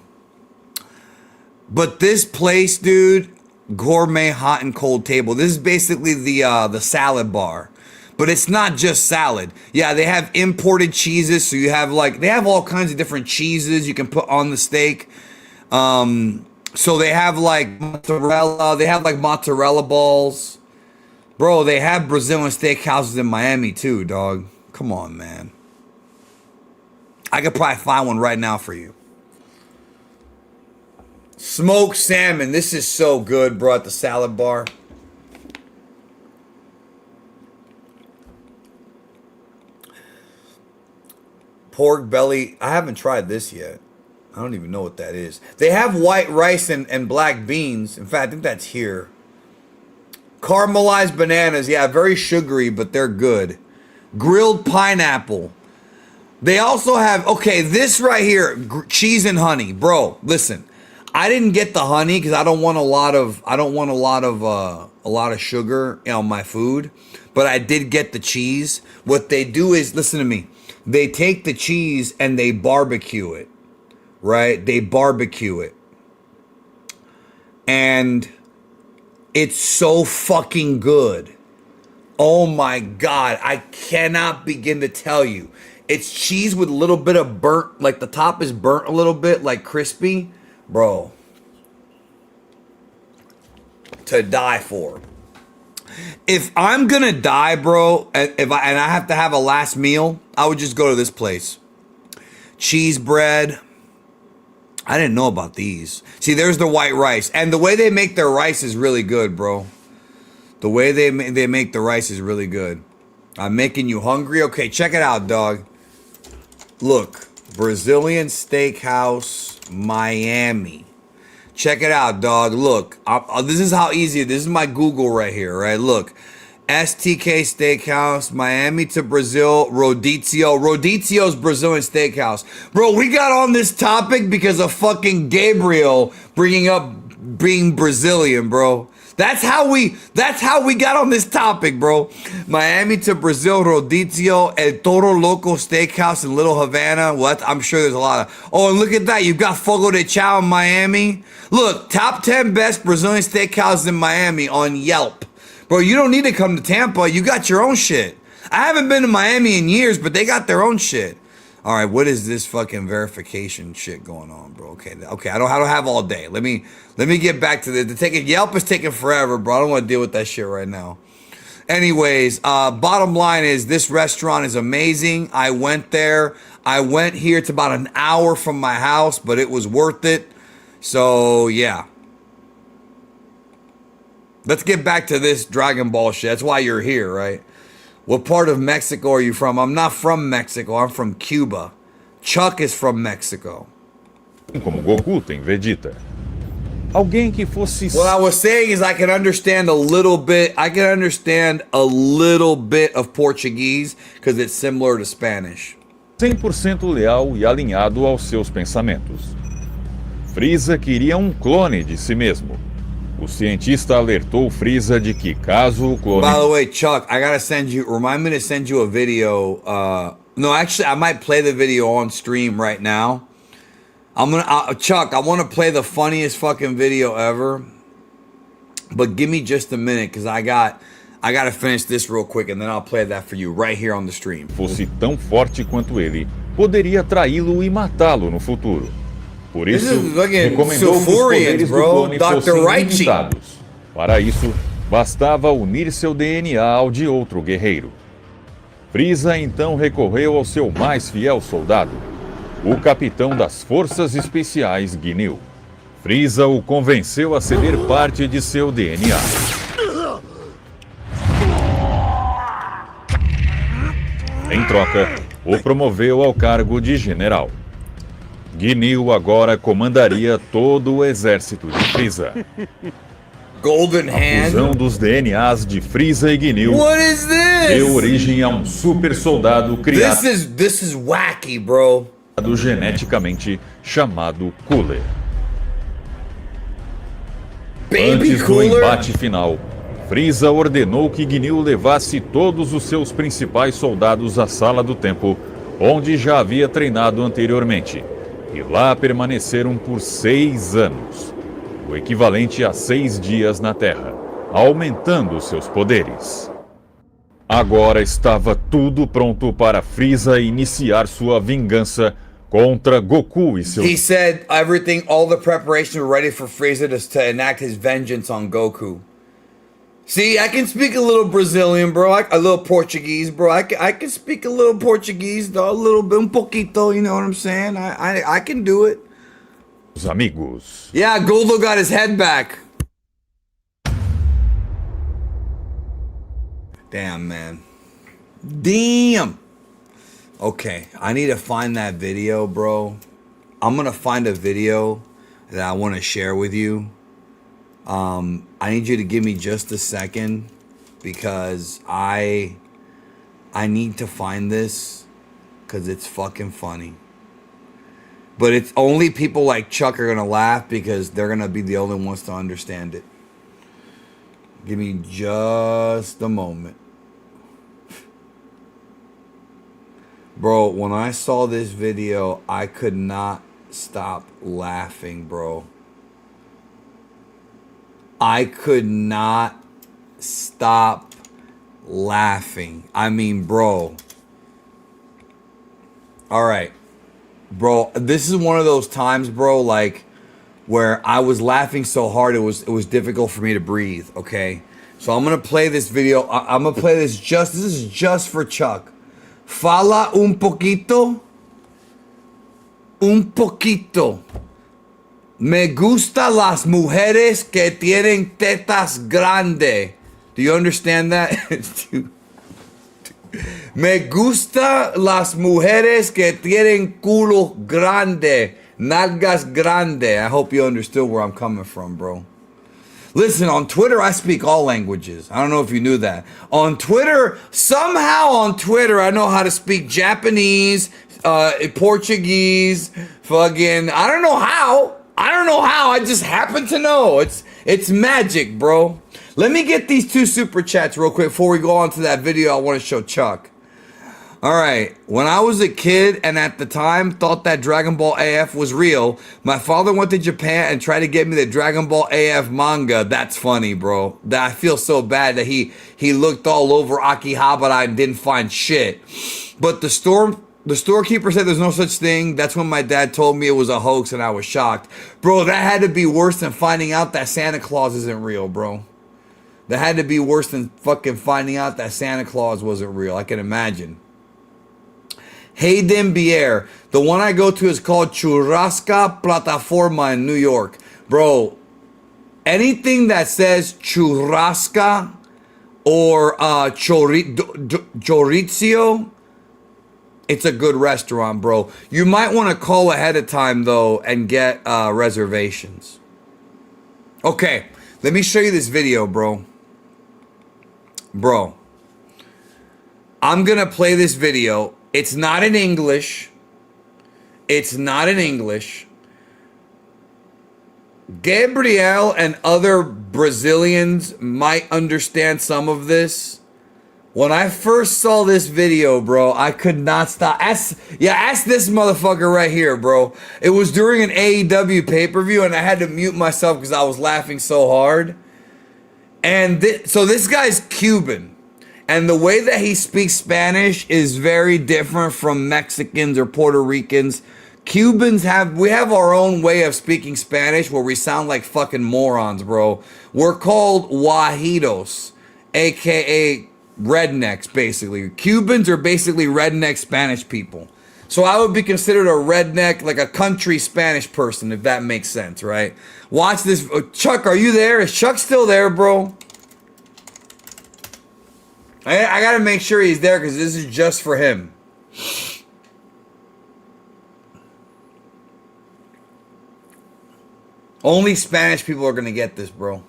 But this place, dude, gourmet hot and cold table. This is basically the salad bar. But it's not just salad. Yeah, they have imported cheeses. So you have they have all kinds of different cheeses you can put on the steak. So they have mozzarella. They have mozzarella balls. Bro, they have Brazilian steakhouses in Miami too, dog. Come on, man. I could probably find one right now for you. Smoked salmon. This is so good, bro, at the salad bar. Pork belly. I haven't tried this yet. I don't even know what that is. They have white rice and black beans. In fact, I think that's here. Caramelized bananas. Yeah, very sugary, but they're good. Grilled pineapple. They also have, okay, this right here, cheese and honey. Bro, listen. I didn't get the honey because I don't want a lot of sugar on my food, but I did get the cheese. What they do is, listen to me. They take the cheese and they barbecue it. Right? They barbecue it. And it's so fucking good. Oh my God. I cannot begin to tell you. It's cheese with a little bit of burnt, the top is burnt a little bit, crispy. Bro. To die for. If I'm gonna die, bro, and I have to have a last meal, I would just go to this place. Cheese bread. I didn't know about these. See, there's the white rice. And the way they make their rice is really good, bro. The way they make the rice is really good. I'm making you hungry? Okay, check it out, dog. Look, Brazilian Steakhouse, Miami. Check it out, dog. Look, this is how easy. This is my Google right here, right? Look, STK Steakhouse, Miami to Brazil, Rodizio. Rodizio's Brazilian steakhouse. Bro, we got on this topic because of fucking Gabriel bringing up being Brazilian, bro. That's how we got on this topic, bro. Miami to Brazil, Rodizio, El Toro Loco Steakhouse in Little Havana. What? I'm sure there's a lot of. Oh, and look at that. You've got Fogo de Chao in Miami. Look, top 10 best Brazilian steakhouses in Miami on Yelp. Bro, you don't need to come to Tampa. You got your own shit. I haven't been to Miami in years, but they got their own shit. All right, what is this fucking verification shit going on, bro? Okay, I don't have all day. Let me get back to this. Yelp is taking forever, bro. I don't want to deal with that shit right now. Anyways, bottom line is this restaurant is amazing. I went there. I went here. It's about an hour from my house, but it was worth it. So yeah. Let's get back to this Dragon Ball shit. That's why you're here, right? What part of Mexico are you from? I'm not from Mexico. I'm from Cuba. Chuck is from Mexico.
Como Goku tem Vegeta. Alguém que fosse...
What I was saying is I can understand a little bit. I can understand a little bit of Portuguese because it's similar to Spanish.
100% leal e alinhado aos seus pensamentos. Frieza queria um clone de si mesmo. O cientista alertou Frieza de que caso o clone...
By the way, Chuck, I gotta send you... Remind me to send you a video. No, actually, I might play the video on stream right now. Chuck, I want to play the funniest fucking video ever. But give me just a minute, because I gotta finish this real quick, and then I'll play that for you right here on the stream.
Fosse tão forte quanto ele, poderia traí-lo e matá-lo no futuro. Por isso, recomendou que os poderes do clone fossem limitados. Para isso, bastava unir seu DNA ao de outro guerreiro. Frieza então recorreu ao seu mais fiel soldado, o capitão das Forças Especiais Ginyu. Frieza o convenceu a ceder parte de seu DNA. Em troca, o promoveu ao cargo de general. Ginyu agora comandaria todo o exército de Frieza.
Golden
A fusão dos DNAs de Frieza e Ginyu deu origem a um super soldado criado
This is wacky, bro.
Geneticamente chamado Cooler.
Baby
Antes do
Cooler?
embate final, Frieza ordenou que Ginyu levasse todos os seus principais soldados à Sala do Tempo, onde já havia treinado anteriormente. E lá permaneceram por 6 anos, o equivalente a 6 dias na Terra, aumentando seus poderes. Agora estava tudo pronto para Frieza iniciar sua vingança contra Goku e seus...
He said all the preparation were ready for Frieza to enact his vengeance on Goku. See, I can speak a little Brazilian, bro. A little Portuguese, bro. I can speak a little Portuguese, though. A little bit, un poquito, you know what I'm saying? I can do it.
Os amigos.
Yeah, Goldo got his head back. Damn, man. Damn. Okay, I need to find that video, bro. I'm gonna find a video that I want to share with you. I need you to give me just a second because I need to find this because it's fucking funny. But it's only people like Chuck are gonna laugh because they're gonna be the only ones to understand it. Give me just a moment. Bro, when I saw this video, I could not stop laughing, bro. I could not stop laughing. I mean, bro. All right. Bro, this is one of those times, bro, like where I was laughing so hard it was difficult for me to breathe, okay? So I'm going to play this video. I'm going to play this is just for Chuck. Fala un poquito. Un poquito. Me gusta las mujeres que tienen tetas grande. Do you understand that? Me gusta las mujeres que tienen culo grande. Nalgas grande. I hope you understood where I'm coming from, bro. Listen, on Twitter, I speak all languages. I don't know if you knew that. On Twitter, somehow on Twitter, I know how to speak Japanese, Portuguese, fucking, I don't know how. I just happen to know. It's magic, bro. Let me get these 2 super chats real quick before we go on to that video I want to show Chuck. All right, when I was a kid and at the time thought that Dragon Ball AF was real, my father went to Japan and tried to get me the Dragon Ball AF manga. That's funny, bro. I feel so bad that he looked all over Akihabara and didn't find shit. But the storekeeper said there's no such thing. That's when my dad told me it was a hoax and I was shocked. Bro, that had to be worse than finding out that Santa Claus isn't real, bro. That had to be worse than fucking finding out that Santa Claus wasn't real. I can imagine. Hayden Bier. The one I go to is called Churrasca Plataforma in New York. Bro, anything that says churrasca or chorizo, it's a good restaurant, bro. You might want to call ahead of time, though, and get reservations. Okay, let me show you this video, bro. Bro, I'm going to play this video. It's not in English. Gabriel and other Brazilians might understand some of this. When I first saw this video, bro, I could not stop. Ask this motherfucker right here, bro. It was during an AEW pay-per-view, and I had to mute myself because I was laughing so hard. And so this guy's Cuban. And the way that he speaks Spanish is very different from Mexicans or Puerto Ricans. Cubans we have our own way of speaking Spanish where we sound like fucking morons, bro. We're called guajiros, aka rednecks, basically. Cubans are basically redneck Spanish people. So I would be considered a redneck, like a country Spanish person, if that makes sense, right? Watch this. Chuck, are you there? Is Chuck still there, bro? I gotta make sure he's there because this is just for him. Only Spanish people are gonna get this, bro.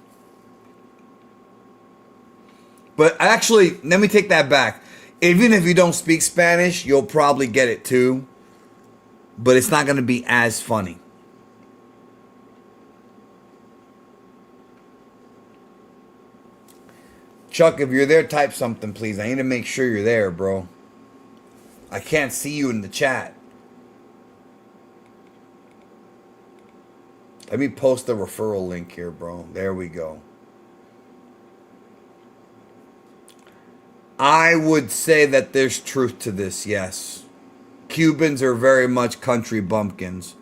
But actually, let me take that back. Even if you don't speak Spanish, you'll probably get it too. But it's not gonna be as funny. Chuck, if you're there, type something, please. I need to make sure you're there, bro. I can't see you in the chat. Let me post the referral link here, bro. There we go. I would say that there's truth to this, yes. Cubans are very much country bumpkins.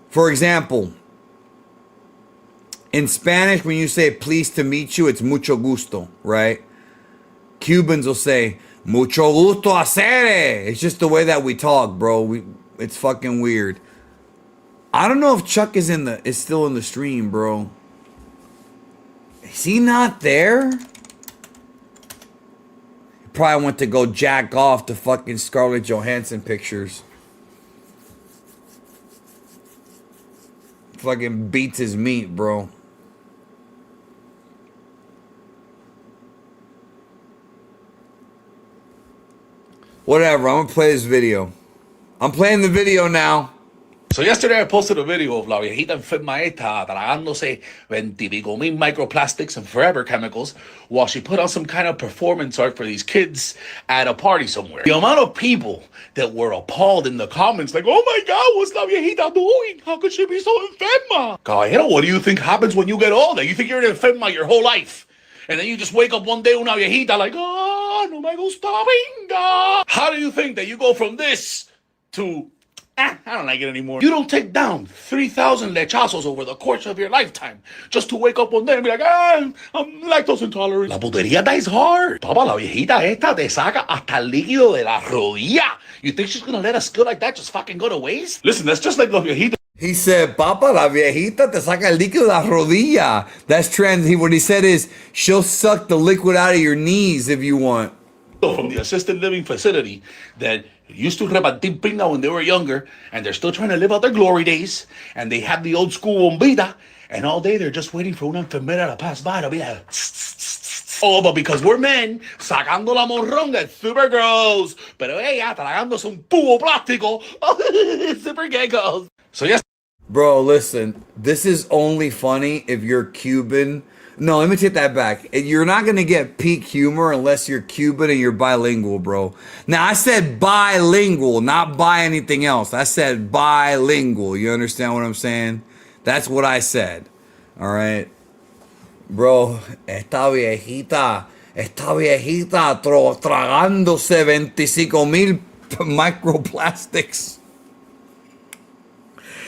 For example, in Spanish, when you say pleased to meet you, it's mucho gusto, right? Cubans will say mucho gusto hacer. It's just the way that we talk, bro. It's fucking weird. I don't know if Chuck is still in the stream, bro. Is he not there? He probably went to go jack off to fucking Scarlett Johansson pictures. Fucking beats his meat, bro. Whatever, I'm gonna play this video. I'm playing the video now.
So yesterday I posted a video of la viejita enferma esta tragándose 20,000 microplastics and forever chemicals while she put on some kind of performance art for these kids at a party somewhere. The amount of people that were appalled in the comments like, oh my God, what's la viejita doing? How could she be so enferma? Caballero, what do you think happens when you get older? You think you're an enferma your whole life? And then you just wake up one day una viejita like, oh, no me gusta, venga. How do you think that you go from this to, I don't like it anymore? You don't take down 3,000 lechazos over the course of your lifetime just to wake up one day and be like, I'm lactose intolerant. La putería dies hard. Papa, la viejita esta te saca hasta el líquido de la rodilla. You think she's gonna let a skill like that just fucking go to waste? Listen, that's just like la viejita.
He said, Papa, la viejita te saca el líquido de la rodilla. That's what he said is, she'll suck the liquid out of your knees if you want.
From the assisted living facility that used to repartir pinga when they were younger, and they're still trying to live out their glory days, and they have the old school bombita, and all day they're just waiting for una enfermera to pass by to be like, oh, but because we're men, sacando la morronga, it's super gross. Pero ella tragándose un tubo plástico, it's super gay girls. So yes.
Bro, listen, this is only funny if you're Cuban. No, let me take that back. You're not going to get peak humor unless you're Cuban and you're bilingual, bro. Now, I said bilingual, not by anything else. I said bilingual. You understand what I'm saying? That's what I said. All right. Bro, esta viejita tragándose 25,000 microplastics.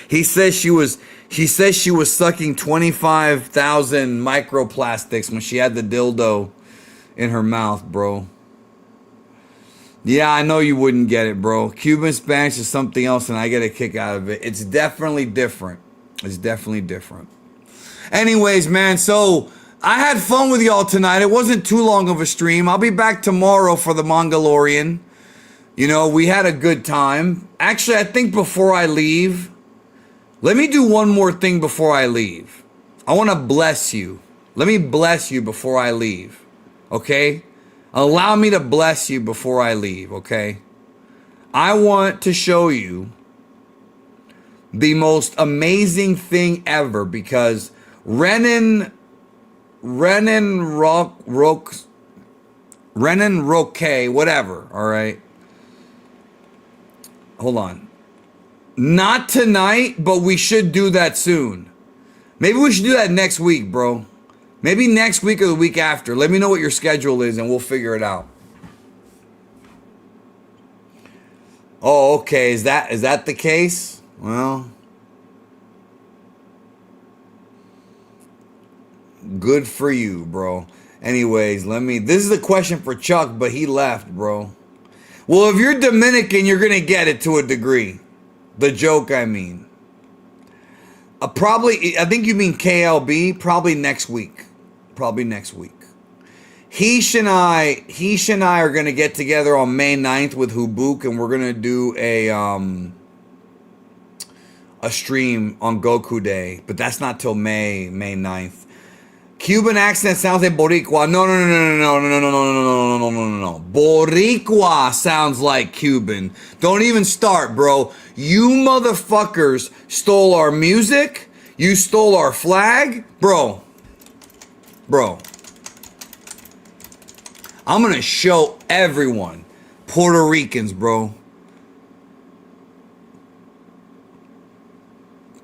He says she was sucking 25,000 microplastics when she had the dildo in her mouth, bro. Yeah, I know you wouldn't get it, bro. Cuban Spanish is something else, and I get a kick out of it. It's definitely different. It's definitely different. Anyways, man, so I had fun with y'all tonight. It wasn't too long of a stream. I'll be back tomorrow for the Mongolian. You know, we had a good time. Actually, I think before I leave, let me do one more thing before I leave. I want to bless you. Let me bless you before I leave. Okay? Allow me to bless you before I leave, okay? I want to show you the most amazing thing ever because Renan Roque, whatever, all right? Hold on. Not tonight, but we should do that soon. Maybe we should do that next week, bro. Maybe next week or the week after. Let me know what your schedule is and we'll figure it out. Oh, okay. Is that the case? Well, good for you, bro. Anyways, this is a question for Chuck, but he left, bro. Well, if you're Dominican, you're going to get it to a degree. The joke, I mean. I think you mean KLB, probably next week. Heish and I are going to get together on May 9th with Hubuk, and we're going to do a stream on Goku Day, but that's not till May 9th. Cuban accent sounds like Boricua. No. Boricua sounds like Cuban. Don't even start, bro. You motherfuckers stole our music. You stole our flag. Bro. I'm going to show everyone. Puerto Ricans, bro.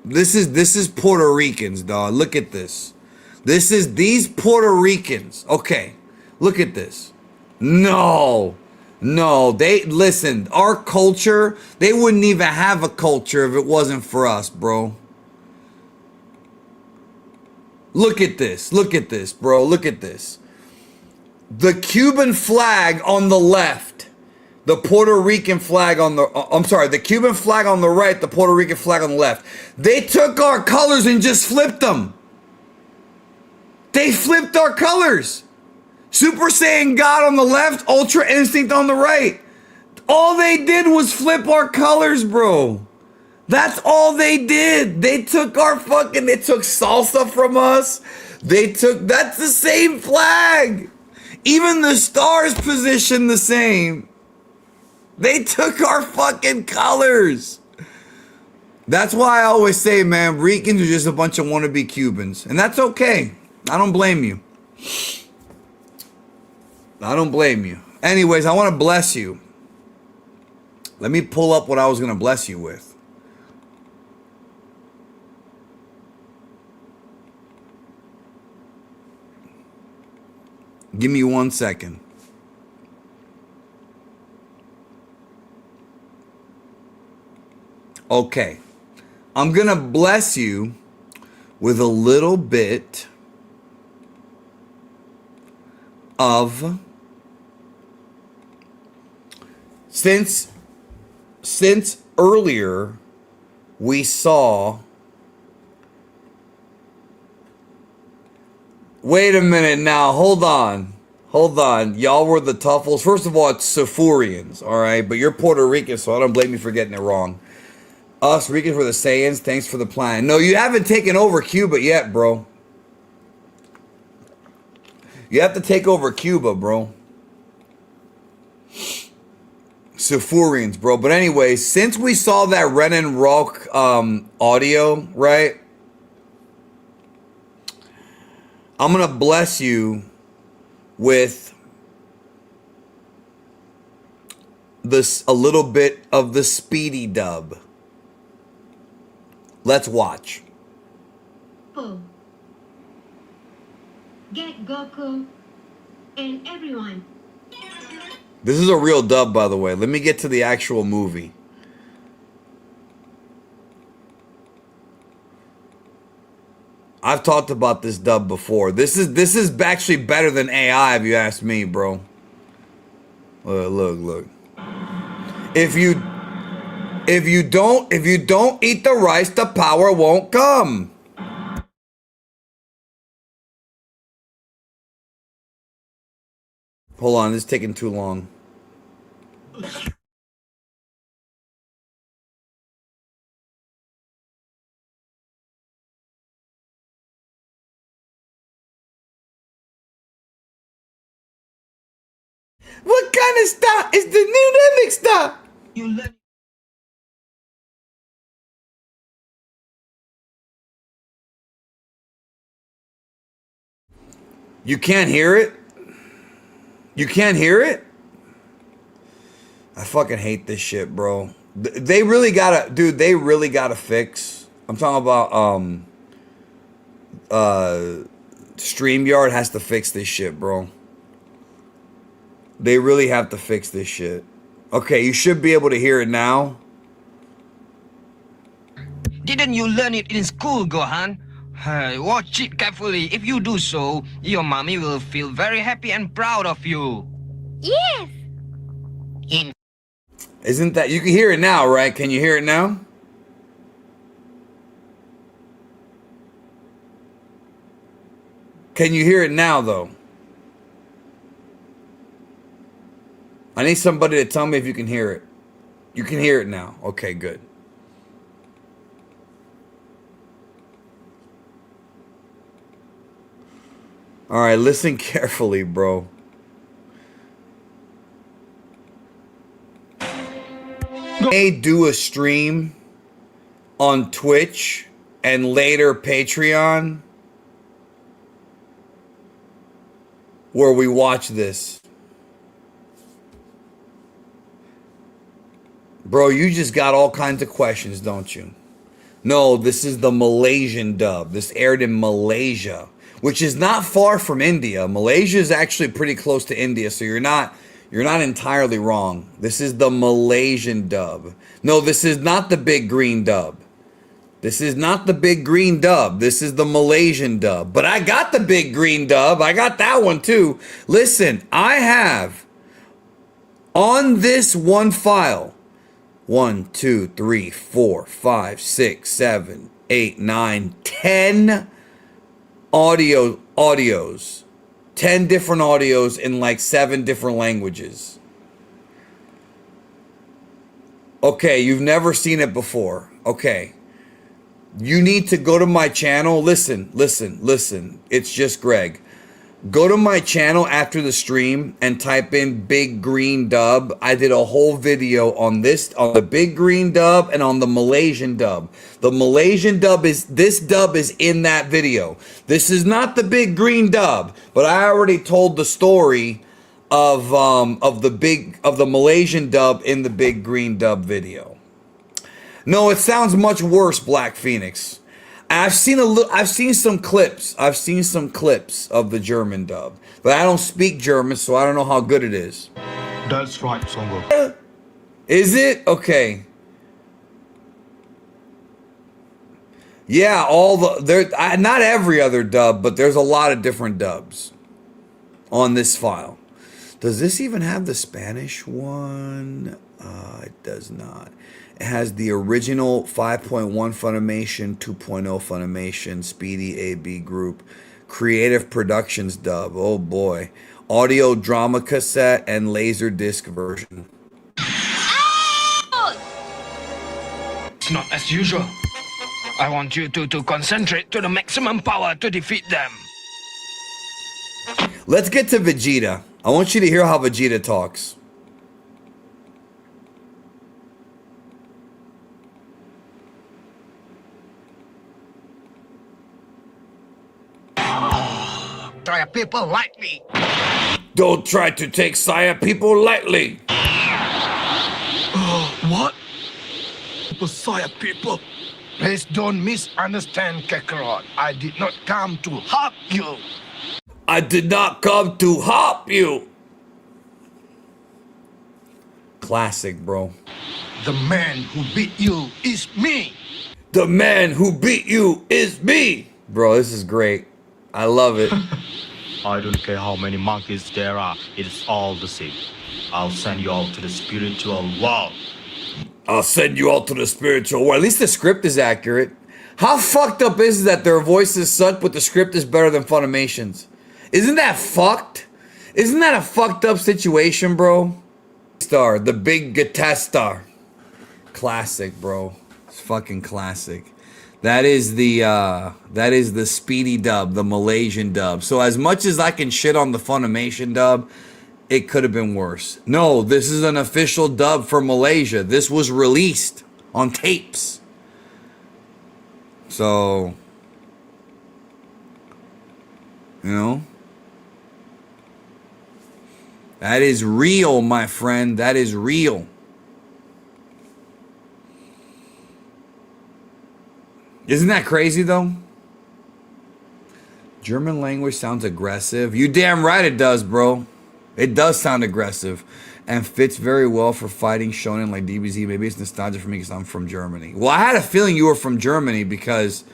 This is Puerto Ricans, dog. Look at this. These Puerto Ricans. Okay, look at this. No, listen, our culture, they wouldn't even have a culture if it wasn't for us, bro. Look at this, bro, look at this. The Cuban flag on the left, the Puerto Rican flag on the, the Cuban flag on the right, the Puerto Rican flag on the left. They took our colors and just flipped them. They flipped our colors. Super Saiyan God on the left, Ultra Instinct on the right. All they did was flip our colors, bro. That's all they did. They took they took salsa from us. That's the same flag. Even the stars position the same. They took our fucking colors. That's why I always say, man, Ricans are just a bunch of wannabe Cubans. And that's okay. I don't blame you. Anyways, I want to bless you. Let me pull up what I was going to bless you with. Give me 1 second. Okay. I'm going to bless you with a little bit of, since earlier we saw, wait a minute now, hold on, Hold on. Y'all were the Tuffles. First of all, it's Safurians, all right? But you're Puerto Rican, so I don't blame you for getting it wrong. Us Ricans were the Saiyans. Thanks for the plan. No, you haven't taken over Cuba yet, bro. You have to take over Cuba, bro. Safurians, bro. But anyway, since we saw that Renan Roque audio, right? I'm going to bless you with this a little bit of the speedy dub. Let's watch.
Get Goku and everyone.
This is a real dub, by the way. Let me get to the actual movie. I've talked about this dub before. This is actually better than AI, if you ask me, bro. Look. If you don't eat the rice, the power won't come. Hold on, this is taking too long. What kind of stuff is the dynamic stuff? You can't hear it? You can't hear it? I fucking hate this shit, bro. They really gotta, dude, they really gotta fix. I'm talking about, StreamYard has to fix this shit, bro. They really have to fix this shit. Okay, you should be able to hear it now.
Didn't you learn it in school, Gohan? Watch it carefully. If you do so, your mommy will feel very happy and proud of you.
Yes.
Isn't that, you can hear it now, right? Can you hear it now? Can you hear it now, though? I need somebody to tell me if you can hear it. You can hear it now. Okay, good. All right, listen carefully, bro. May do a stream on Twitch and later Patreon where we watch this. Bro, you just got all kinds of questions, don't you? No, this is the Malaysian dub. This aired in Malaysia, which is not far from India. Malaysia is actually pretty close to India, so you're not entirely wrong. This is the Malaysian dub. No, this is not the big green dub. This is not the big green dub. This is the Malaysian dub. But I got the big green dub. I got that one too. Listen, I have on this one file 1, 2, 3, 4, 5, 6, 7, 8, 9, 10 audios. 10 different audios in like 7 different languages. Okay, you've never seen it before. Okay. You need to go to my channel. Listen. It's just Greg. Go to my channel after the stream and type in Big Green Dub. I did a whole video on this, on the Big Green Dub and on the Malaysian dub. The Malaysian dub is, this dub is in that video. This is not the Big Green Dub, but I already told the story of the Malaysian dub in the Big Green Dub video. No, it sounds much worse, Black Phoenix. I've seen some clips. I've seen some clips of the German dub, but I don't speak German, so I don't know how good it is.
That's right, Songo.
Is it? Okay. Yeah, not every other dub, but there's a lot of different dubs on this file. Does this even have the Spanish one? It does not. It has the original 5.1 Funimation, 2.0 Funimation, Speedy AB Group, Creative Productions dub. Oh boy. audio drama cassette, and laser disc version.
It's not as usual. I want you to concentrate to the maximum power to defeat them.
Let's get to Vegeta. I want you to hear how Vegeta talks.
Try people like me.
Don't try to take Saiyan people lightly.
What? Messiah people. Please don't misunderstand, Kakarot. I did not come to help you.
I did not come to help you. Classic, bro.
The man who beat you is me.
The man who beat you is me. Bro, this is great. I love it.
I don't care how many monkeys there are, it is all the same. I'll send you all to the spiritual world.
I'll send you all to the spiritual world. At least the script is accurate. How fucked up is it that their voices suck, but the script is better than Funimation's? Isn't that fucked? Isn't that a fucked up situation, bro? Star, the big guitar star. Classic, bro. It's fucking classic. That is the speedy dub, the Malaysian dub. So as much as I can shit on the Funimation dub, it could have been worse. No, this is an official dub for Malaysia. This was released on tapes. So, you know, that is real, my friend. That is real. Isn't that crazy, though? German language sounds aggressive. You damn right it does, bro. It does sound aggressive and fits very well for fighting shonen like DBZ. Maybe it's nostalgia for me because I'm from Germany. Well, I had a feeling you were from Germany because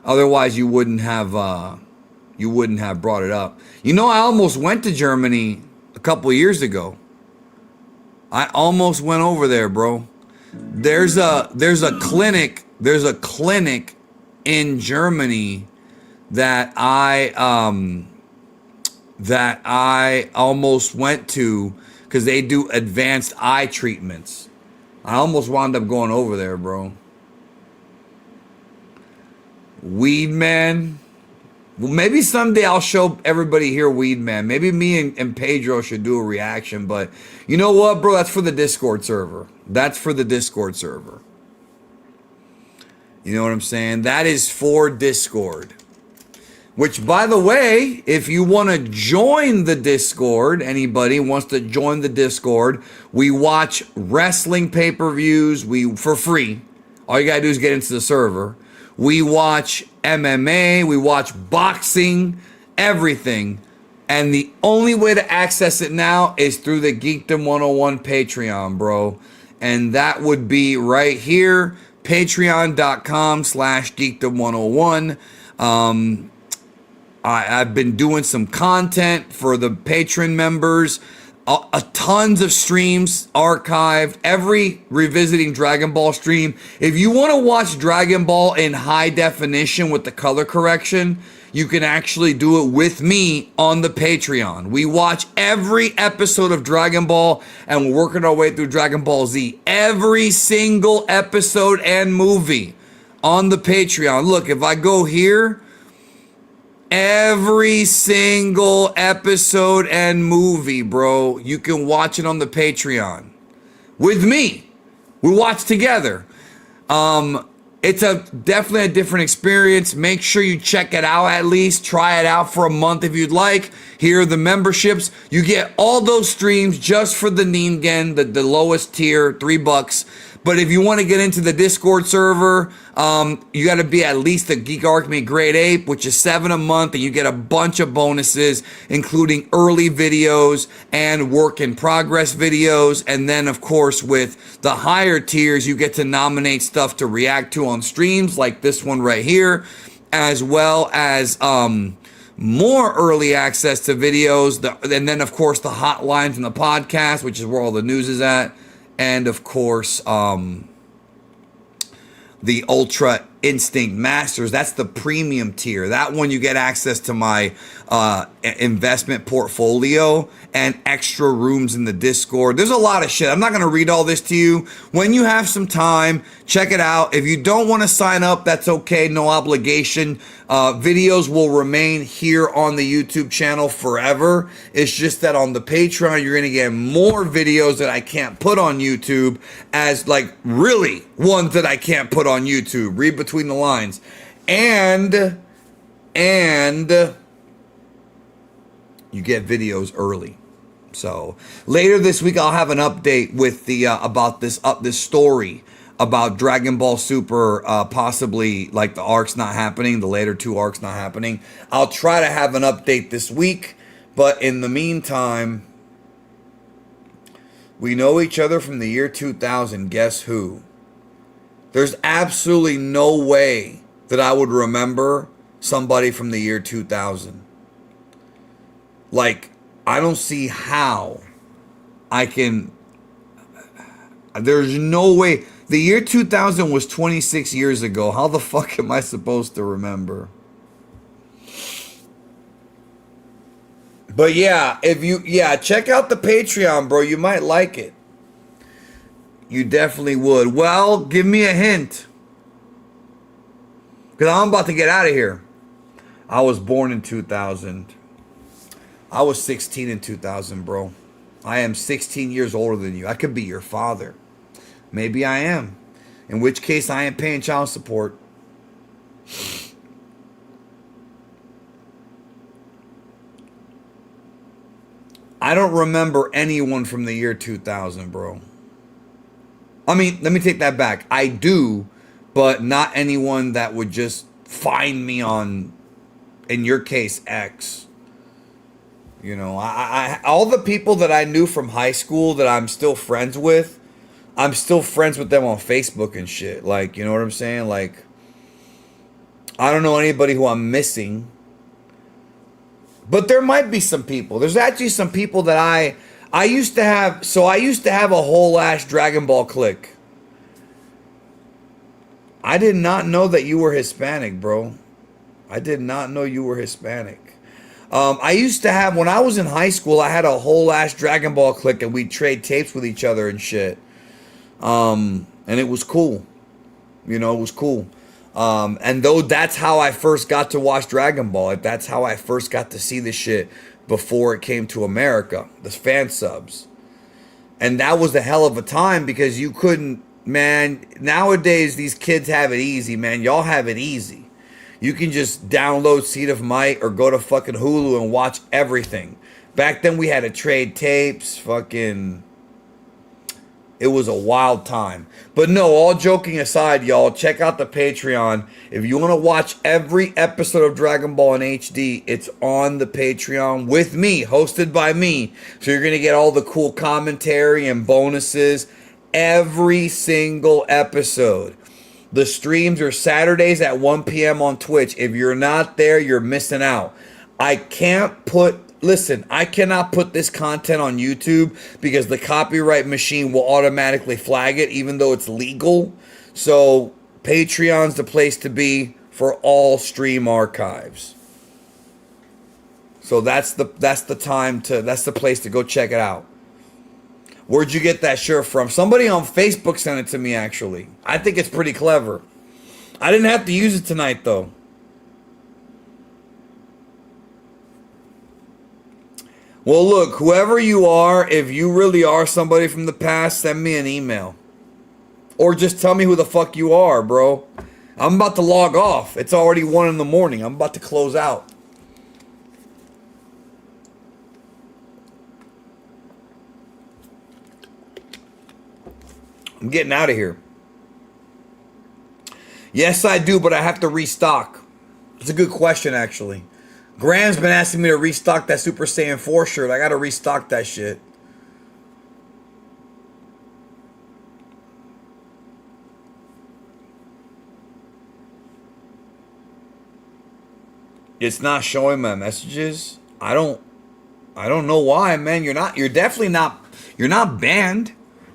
otherwise you wouldn't have brought it up. You know, I almost went to Germany a couple years ago. I almost went over there, bro. There's a clinic in Germany that I almost went to because they do advanced eye treatments. I almost wound up going over there, bro. Weed Man. Well, maybe someday I'll show everybody here Weed Man. Maybe me and Pedro should do a reaction, but you know what, bro? That's for the Discord server. That's for the Discord server. You know what I'm saying? That is for Discord. Which, by the way, if you want to join the Discord, anybody wants to join the Discord, we watch wrestling pay-per-views for free. All you got to do is get into the server. We watch MMA, we watch boxing, everything. And the only way to access it now is through the Geekdom101 Patreon, bro. And that would be right here, patreon.com/Geekdom101. I've been doing some content for the patron members, tons of streams archived, every revisiting Dragon Ball stream. If you want to watch Dragon Ball in high definition with the color correction, you can actually do it with me on the Patreon. We watch every episode of Dragon Ball and we're working our way through Dragon Ball Z. Every single episode and movie on the Patreon. Look, if I go here, every single episode and movie, bro, you can watch it on the Patreon with me. We watch together. It's definitely a different experience. Make sure you check it out at least. Try it out for a month if you'd like. Here are the memberships. You get all those streams just for the Ningen, the lowest tier, $3. But if you want to get into the Discord server, you got to be at least a Geek Alchemy Grade 8, which is $7 a month, and you get a bunch of bonuses, including early videos and work in progress videos. And then, of course, with the higher tiers, you get to nominate stuff to react to on streams, like this one right here, as well as more early access to videos, and then, of course, the hotlines and the podcast, which is where all the news is at. And of course, the ultra Instinct Masters. That's the premium tier. That one you get access to my investment portfolio and extra rooms in the Discord. There's a lot of shit. I'm not going to read all this to you. When you have some time, check it out. If you don't want to sign up, that's okay. No obligation. Videos will remain here on the YouTube channel forever. It's just that on the Patreon, you're going to get more videos that I can't put on YouTube, as like really ones that I can't put on YouTube. Read between the lines. And you get videos early. So later this week, I'll have an update with the about this story about Dragon Ball Super, possibly like the arcs not happening, the later 2 arcs not happening. I'll try to have an update this week, but in the meantime, we know each other from the year 2000. Guess who? There's absolutely no way that I would remember somebody from the year 2000. Like, I don't see how I can. There's no way. The year 2000 was 26 years ago. How the fuck am I supposed to remember? But yeah, check out the Patreon, bro. You might like it. You definitely would. Well, give me a hint, because I'm about to get out of here. I was born in 2000. I was 16 in 2000, bro. I am 16 years older than you. I could be your father. Maybe I am. In which case, I ain't paying child support. I don't remember anyone from the year 2000, bro. I mean, let me take that back. I do, but not anyone that would just find me on, in your case, X. You know, I all the people that I knew from high school that I'm still friends with, I'm still friends with them on Facebook and shit. Like, you know what I'm saying? Like, I don't know anybody who I'm missing. But there might be some people. There's actually some people that I used to have. So I used to have a whole ass Dragon Ball clique. I did not know that you were Hispanic, bro. I did not know you were Hispanic. I used to have, when I was in high school, I had a whole ass Dragon Ball clique and we'd trade tapes with each other and shit. And it was cool. You know, it was cool. And though that's how I first got to watch Dragon Ball. Like, that's how I first got to see this shit before it came to America. The fan subs. And that was a hell of a time because you couldn't, man, nowadays these kids have it easy, man. Y'all have it easy. You can just download Seed of Might or go to fucking Hulu and watch everything. Back then we had to trade tapes, fucking... It was a wild time. But no, all joking aside, y'all, check out the Patreon. If you want to watch every episode of Dragon Ball in HD, it's on the Patreon with me, hosted by me. So you're going to get all the cool commentary and bonuses every single episode. The streams are Saturdays at 1 p.m. on Twitch. If you're not there, you're missing out. I cannot put this content on YouTube because the copyright machine will automatically flag it, even though it's legal. So Patreon's the place to be for all stream archives. So that's the place to go check it out. Where'd you get that shirt from? Somebody on Facebook sent it to me, actually. I think it's pretty clever. I didn't have to use it tonight, though. Well, look, whoever you are, if you really are somebody from the past, send me an email. Or just tell me who the fuck you are, bro. I'm about to log off. It's already 1 in the morning. I'm about to close out. I'm getting out of here. Yes, I do, but I have to restock. It's a good question, actually. Graham's been asking me to restock that Super Saiyan 4 shirt. I got to restock that shit. It's not showing my messages. I don't know why, man. You're definitely not, you're not banned.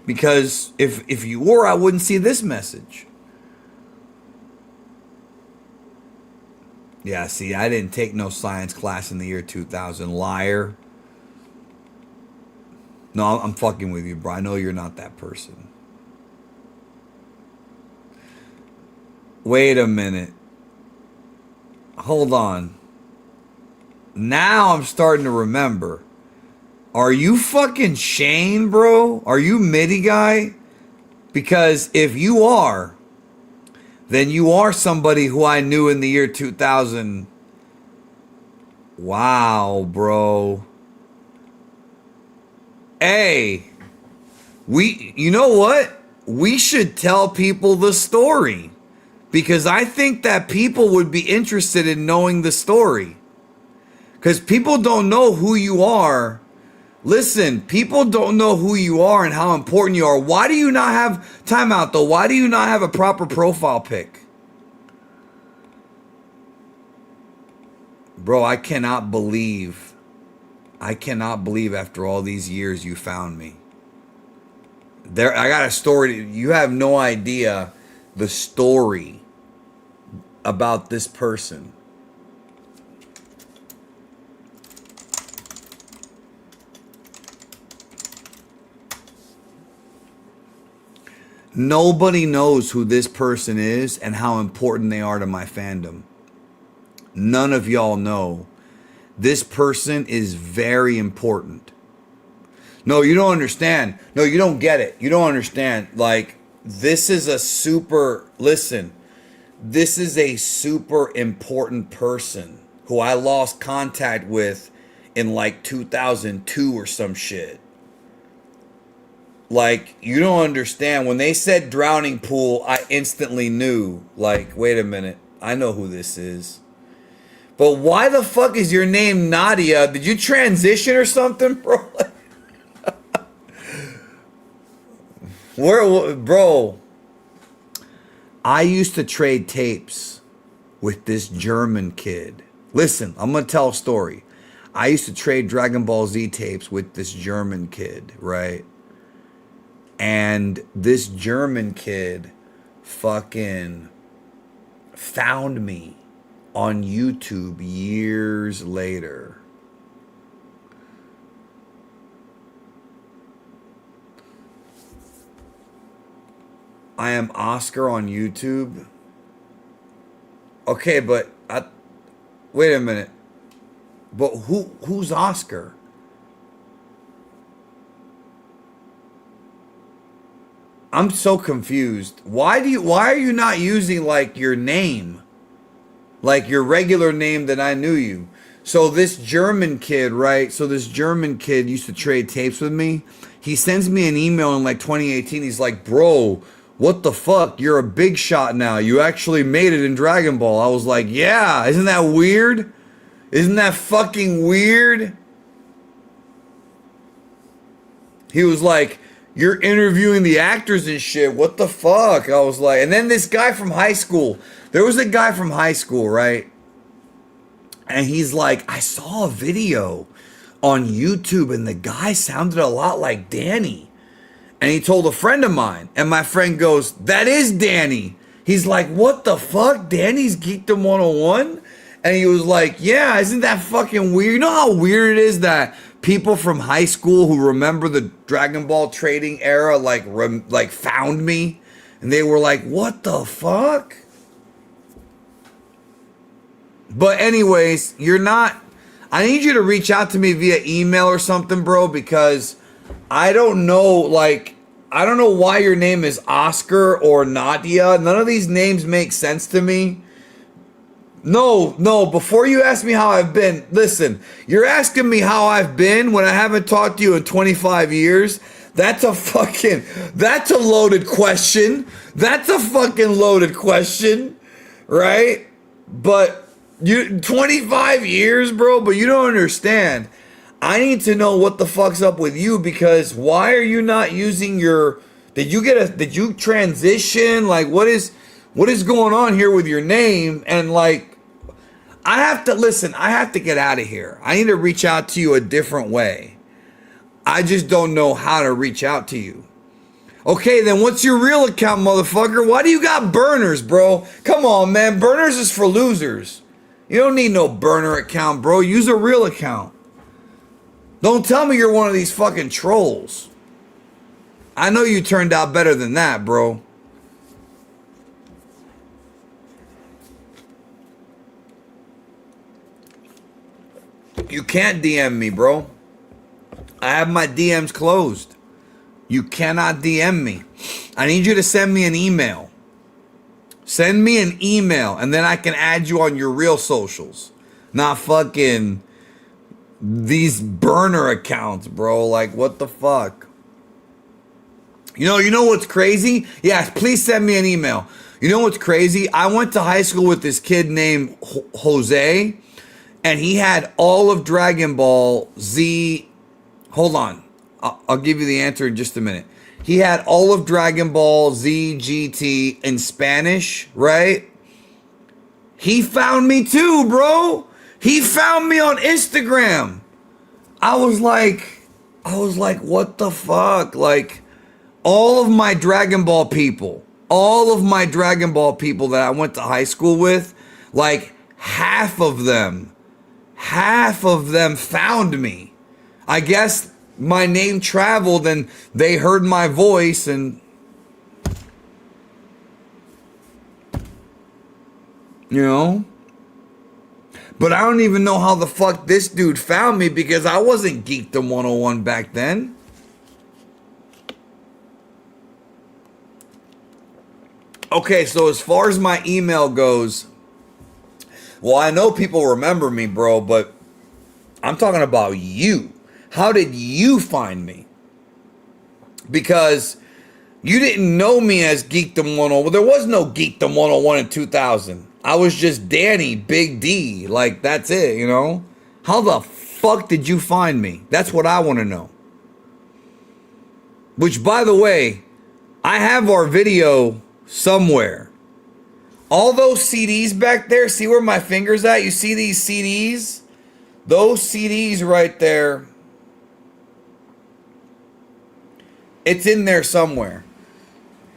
Because if you were, I wouldn't see this message. Yeah, see, I didn't take no science class in the year 2000. Liar. No, I'm fucking with you, bro. I know you're not that person. Wait a minute. Hold on. Now I'm starting to remember. Are you fucking Shane, bro? Are you MIDI guy? Because if you are, then you are somebody who I knew in the year 2000. Wow, bro. Hey, you know what? We should tell people the story, because I think that people would be interested in knowing the story, because people don't know who you are. Listen, people don't know who you are and how important you are. Why do you not have, time out though, why do you not have a proper profile pic? Bro, I cannot believe after all these years you found me. I got a story. You have no idea the story about this person. Nobody knows who this person is and how important they are to my fandom. None of y'all know. This person is very important. No, you don't understand. No, you don't get it. You don't understand. Like, this is a super, listen, this is a super important person who I lost contact with in like 2002 or some shit. Like, you don't understand. When they said drowning pool, I instantly knew, like, wait a minute, I know who this is. But why the fuck is your name Nadia? Did you transition or something, bro? Bro, I used to trade tapes with this German kid. Listen, I'm going to tell a story. I used to trade Dragon Ball Z tapes with this German kid, right? And this German kid fucking found me on YouTube years later. I am Oscar on YouTube. Okay, but wait a minute. But who's Oscar? I'm so confused. Why are you not using like your name? Like your regular name that I knew you. So this German kid, right? So this German kid used to trade tapes with me. He sends me an email in like 2018. He's like, bro, what the fuck? You're a big shot now. You actually made it in Dragon Ball. I was like, yeah, isn't that weird? Isn't that fucking weird? He was like, you're interviewing the actors and shit. What the fuck? I was like, and then this guy from high school. There was a guy from high school, right? And he's like, I saw a video on YouTube and the guy sounded a lot like Danny. And he told a friend of mine. And my friend goes, that is Danny. He's like, what the fuck? Danny's Geekdom101? And he was like, yeah, isn't that fucking weird? You know how weird it is that people from high school who remember the Dragon Ball trading era like found me? And they were like, what the fuck? But anyways, I need you to reach out to me via email or something, bro, because I don't know why your name is Oscar or Nadia. None of these names make sense to me. No, before you ask me how I've been, listen, you're asking me how I've been when I haven't talked to you in 25 years. That's a loaded question. That's a fucking loaded question, right? But 25 years, bro, but you don't understand. I need to know what the fuck's up with you, because why are you not using did you transition? Like, what is going on here with your name? And like, I have to get out of here. I need to reach out to you a different way. I just don't know how to reach out to you. Okay, then what's your real account, motherfucker? Why do you got burners, bro? Come on, man. Burners is for losers. You don't need no burner account, bro. Use a real account. Don't tell me you're one of these fucking trolls. I know you turned out better than that, bro. You can't DM me, bro. I have my DMs closed. You cannot DM me. I need you to send me an email. Send me an email, and then I can add you on your real socials. Not fucking these burner accounts, bro. Like, what the fuck? You know what's crazy? Yeah, please send me an email. You know what's crazy? I went to high school with this kid named Jose, and he had all of Dragon Ball Z. Hold on. I'll give you the answer in just a minute. He had all of Dragon Ball Z GT in Spanish, right? He found me too, bro. He found me on Instagram. I was like, what the fuck? Like, all of my Dragon Ball people that I went to high school with, like half of them found me. I guess my name traveled and they heard my voice and, you know. But I don't even know how the fuck this dude found me because I wasn't Geekdom101 back then. Okay, so as far as my email goes, well, I know people remember me, bro, but I'm talking about you. How did you find me? Because you didn't know me as Geekdom101. There was no Geekdom101 in 2000. I was just Danny, Big D. Like, that's it, you know? How the fuck did you find me? That's what I want to know. Which, by the way, I have our video somewhere. All those CDs back there, see where my finger's at? You see these CDs? Those CDs right there. It's in there somewhere.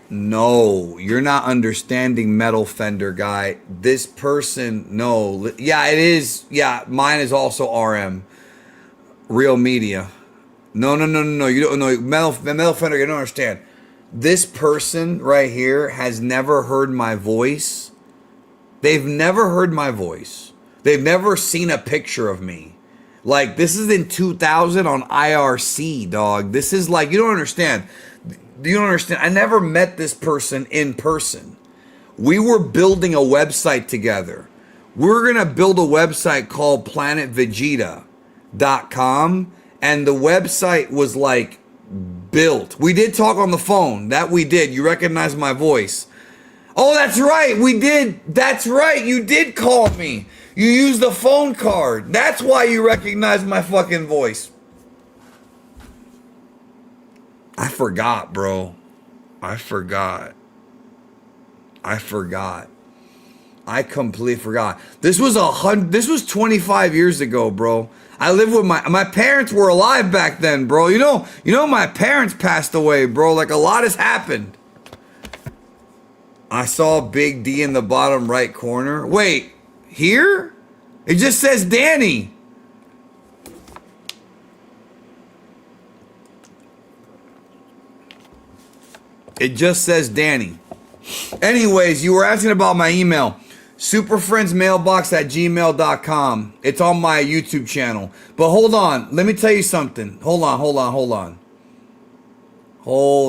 No, you're not understanding, Metal Fender guy. This person, no. Yeah, it is. Yeah, mine is also RM. Real Media. No. You don't know. Metal Fender, you don't understand. This person right here has never heard my voice. They've never heard my voice. They've never seen a picture of me. Like, this is in 2000 on IRC, dog. This is like, you don't understand. You don't understand. I never met this person in person. We were building a website together. We're going to build a website called planetvegeta.com. And the website was like built. We did talk on the phone. That we did. You recognize my voice. Oh, that's right. We did. That's right. You did call me. You used the phone card. That's why you recognize my fucking voice. I forgot, bro. I forgot. I completely forgot. This was 25 years ago, bro. I lived with my parents were alive back then, bro. You know my parents passed away, bro. Like, a lot has happened. I saw Big D in the bottom right corner. Wait, here? It just says Danny. It just says Danny. Anyways, you were asking about my email. Superfriendsmailbox@gmail.com. It's on my YouTube channel. But hold on. Let me tell you something. Hold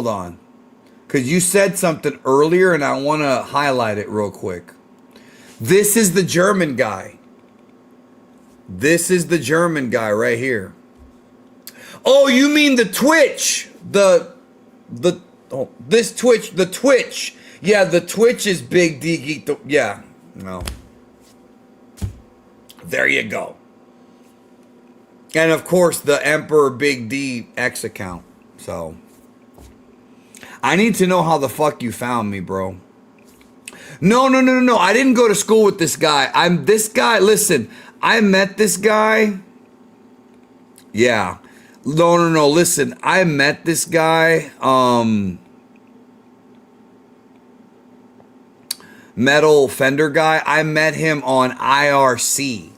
on. Because you said something earlier and I want to highlight it real quick. This is the German guy. This is the German guy right here. Oh, you mean the Twitch. The Twitch. Yeah, the Twitch is Big D Geek. Yeah, no. There you go. And of course, the Emperor Big D X account. So, I need to know how the fuck you found me, bro. No. I didn't go to school with this guy. Listen, I met this guy. Yeah. No. Listen, I met this guy. metal Fender guy. I met him on IRC,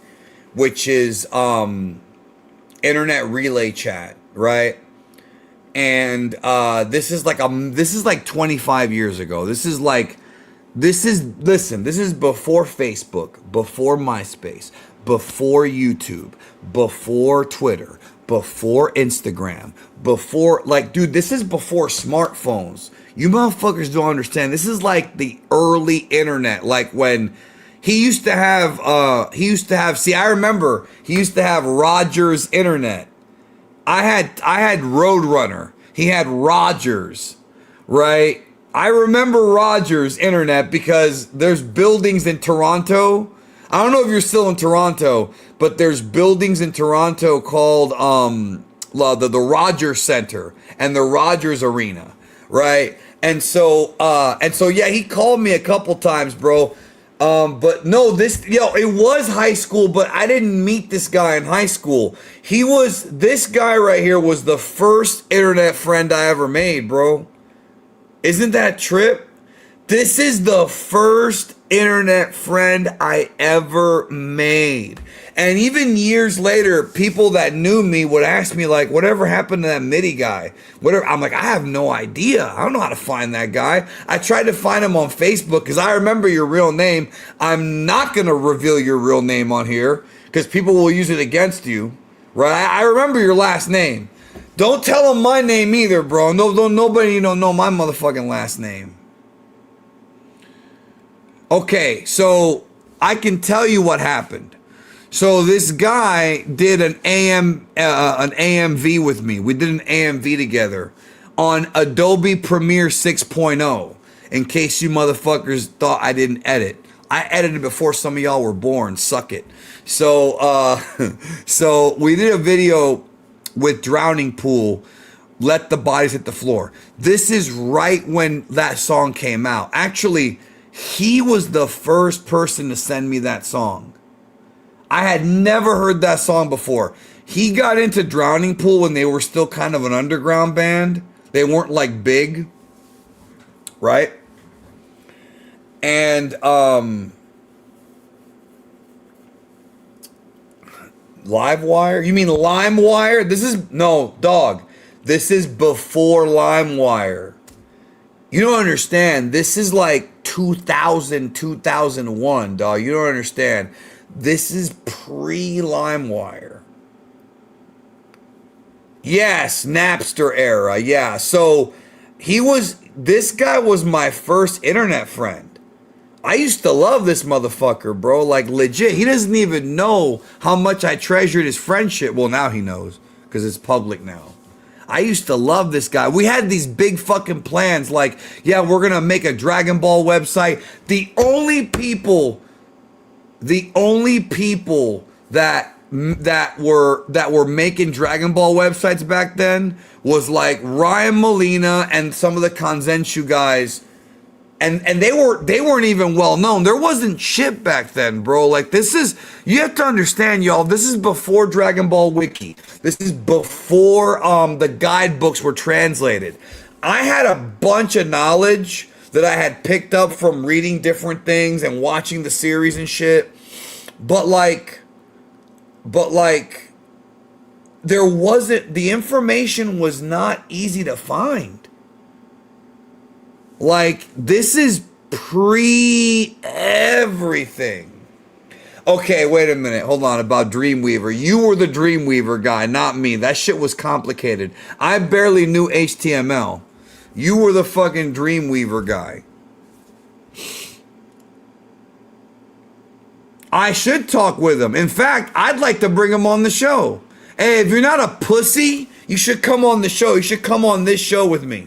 which is internet relay chat, right? And this is like 25 years ago. This is before Facebook, before MySpace, before YouTube, before Twitter, before Instagram, before, like, dude, this is before smartphones. You motherfuckers don't understand. This is like the early internet, like when he used to have, see, I remember he used to have Rogers internet. I had Roadrunner. He had Rogers, right? I remember Rogers internet because there's buildings in Toronto. I don't know if you're still in Toronto, but there's buildings in Toronto called the Rogers Center and the Rogers Arena, right? And so yeah, he called me a couple times, bro. But no, it was high school, but I didn't meet this guy in high school. This guy right here was the first internet friend I ever made, bro. Isn't that trip? This is the first internet friend I ever made. And even years later, people that knew me would ask me, like, whatever happened to that MIDI guy? Whatever. I'm like, I have no idea. I don't know how to find that guy. I tried to find him on Facebook because I remember your real name. I'm not going to reveal your real name on here because people will use it against you, right? I remember your last name. Don't tell them my name either, bro. Nobody know my motherfucking last name. Okay, so I can tell you what happened. So this guy did an AMV with me. We did an AMV together on Adobe Premiere 6.0. In case you motherfuckers thought I didn't edit. I edited before some of y'all were born. Suck it. So so we did a video with Drowning Pool, Let the Bodies Hit the Floor. This is right when that song came out. Actually, he was the first person to send me that song. I had never heard that song before. He got into Drowning Pool when they were still kind of an underground band. They weren't like big, right? And Livewire? You mean LimeWire? This is before LimeWire. You don't understand. This is like 2000, 2001, dog. You don't understand. This is pre-LimeWire. Yes, Napster era. Yeah. So this guy was my first internet friend. I used to love this motherfucker, bro. Like, legit. He doesn't even know how much I treasured his friendship. Well, now he knows because it's public now. I used to love this guy. We had these big fucking plans. Like, yeah, we're going to make a Dragon Ball website. The only people that were making Dragon Ball websites back then was like Ryan Molina and some of the Kanzenshu guys. And they weren't even well known. There wasn't shit back then, bro. Like, you have to understand, y'all, this is before Dragon Ball Wiki. This is before the guidebooks were translated. I had a bunch of knowledge that I had picked up from reading different things and watching the series and shit. But the information was not easy to find. Like, this is pre-everything. Okay, wait a minute. Hold on, about Dreamweaver. You were the Dreamweaver guy, not me. That shit was complicated. I barely knew HTML. You were the fucking Dreamweaver guy. I should talk with him. In fact, I'd like to bring him on the show. Hey, if you're not a pussy, you should come on the show. You should come on this show with me.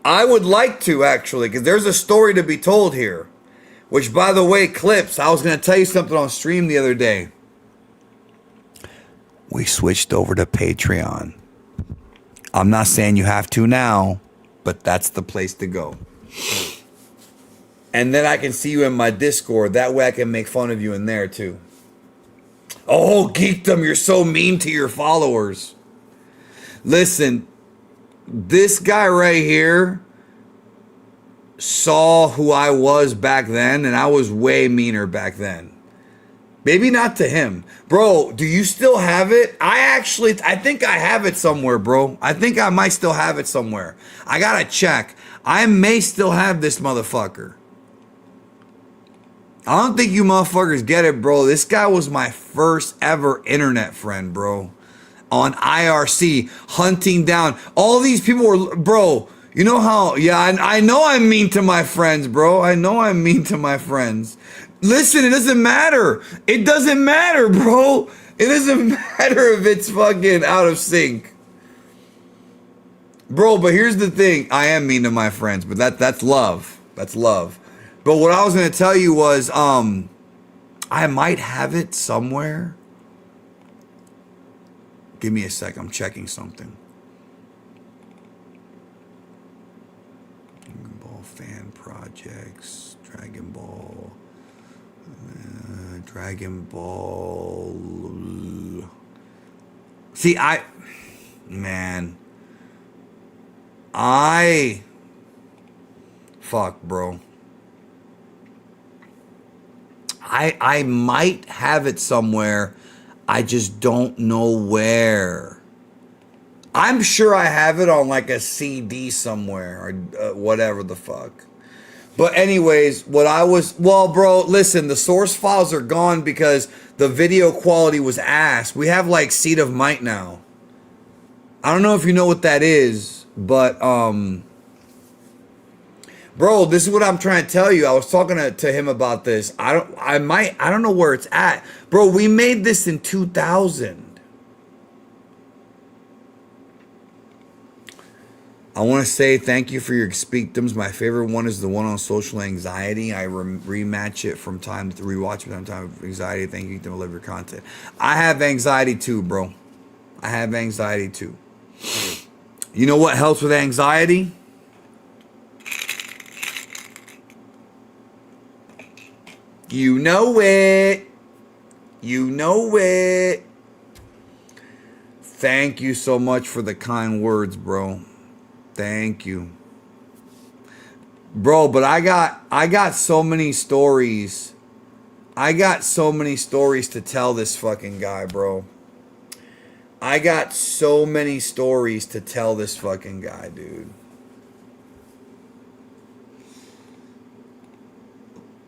I would like to, actually, because there's a story to be told here. Which, by the way, Clips, I was going to tell you something on stream the other day. We switched over to Patreon. I'm not saying you have to now, but that's the place to go. And then I can see you in my Discord. That way I can make fun of you in there, too. Oh, Geekdom, you're so mean to your followers. Listen. This guy right here saw who I was back then, and I was way meaner back then. Maybe not to him. Bro, do you still have it? I think I have it somewhere, bro. I think I might still have it somewhere. I gotta check. I may still have this motherfucker. I don't think you motherfuckers get it, bro. This guy was my first ever internet friend, bro. On IRC, hunting down. All these people were, bro, you know how, yeah, I know I'm mean to my friends, bro. I know I'm mean to my friends. Listen, it doesn't matter. It doesn't matter, bro. It doesn't matter if it's fucking out of sync. Bro, but here's the thing. I am mean to my friends, but that's love. That's love. But what I was going to tell you was, I might have it somewhere. Give me a sec. I'm checking something. Dragon Ball fan projects. Dragon Ball. Dragon Ball. See, fuck, bro. I might have it somewhere. I just don't know where. I'm sure I have it on like a CD somewhere or whatever the fuck. But anyways, well, bro, listen, the source files are gone because the video quality was ass. We have like Seed of Might now. I don't know if you know what that is, but bro, this is what I'm trying to tell you. I was talking to him about this. I don't know where it's at. Bro, we made this in 2000. I want to say thank you for your Geekdoms. My favorite one is the one on social anxiety. I rematch it from time to rewatch it from time of anxiety. Thank you to deliver your content. I have anxiety too, bro. I have anxiety too. You know what helps with anxiety? You know it. You know it. Thank you so much for the kind words, bro. Thank you. Bro, but I got so many stories. I got so many stories to tell this fucking guy, bro. I got so many stories to tell this fucking guy, dude.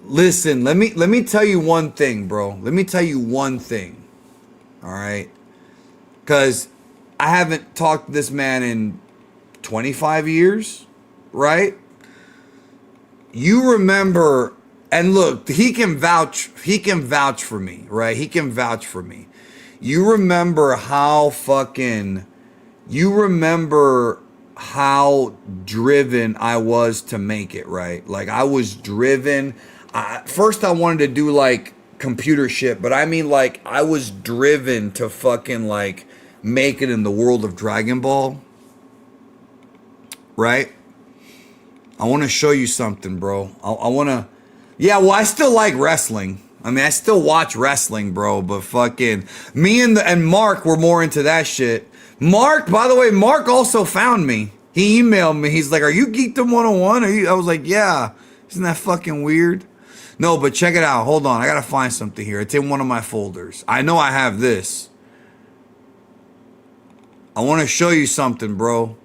Listen, let me tell you one thing, bro. Let me tell you one thing. All right? Cuz I haven't talked to this man in 25 years, right? You remember, and look, he can vouch for me, right? He can vouch for me. You remember how driven I was to make it, right? Like I was driven. First I wanted to do like computer shit, but I mean like I was driven to fucking like make it in the world of Dragon Ball. Right? I want to show you something, bro. I want to... Yeah, well, I still like wrestling. I mean, I still watch wrestling, bro. But fucking... Me and Mark were more into that shit. Mark, by the way, Mark also found me. He emailed me. He's like, are you Geekdom101? I was like, yeah. Isn't that fucking weird? No, but check it out. Hold on. I got to find something here. It's in one of my folders. I know I have this. I want to show you something, bro.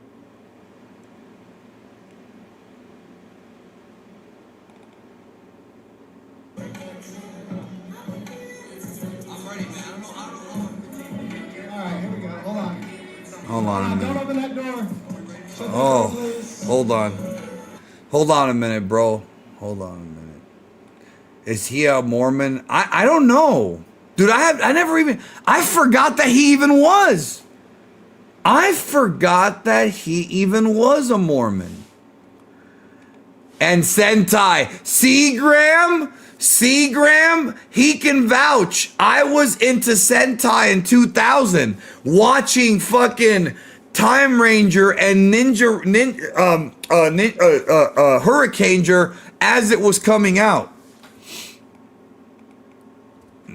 Hold on a minute. Don't open that door. Oh, hold on. Hold on a minute, bro. Hold on a minute. Is he a Mormon? I don't know. Dude, I forgot that he even was. I forgot that he even was a Mormon. And Sentai. See, Graham? See, Graham? He can vouch. I was into Sentai in 2000, watching fucking Time Ranger and Hurricaneger as it was coming out.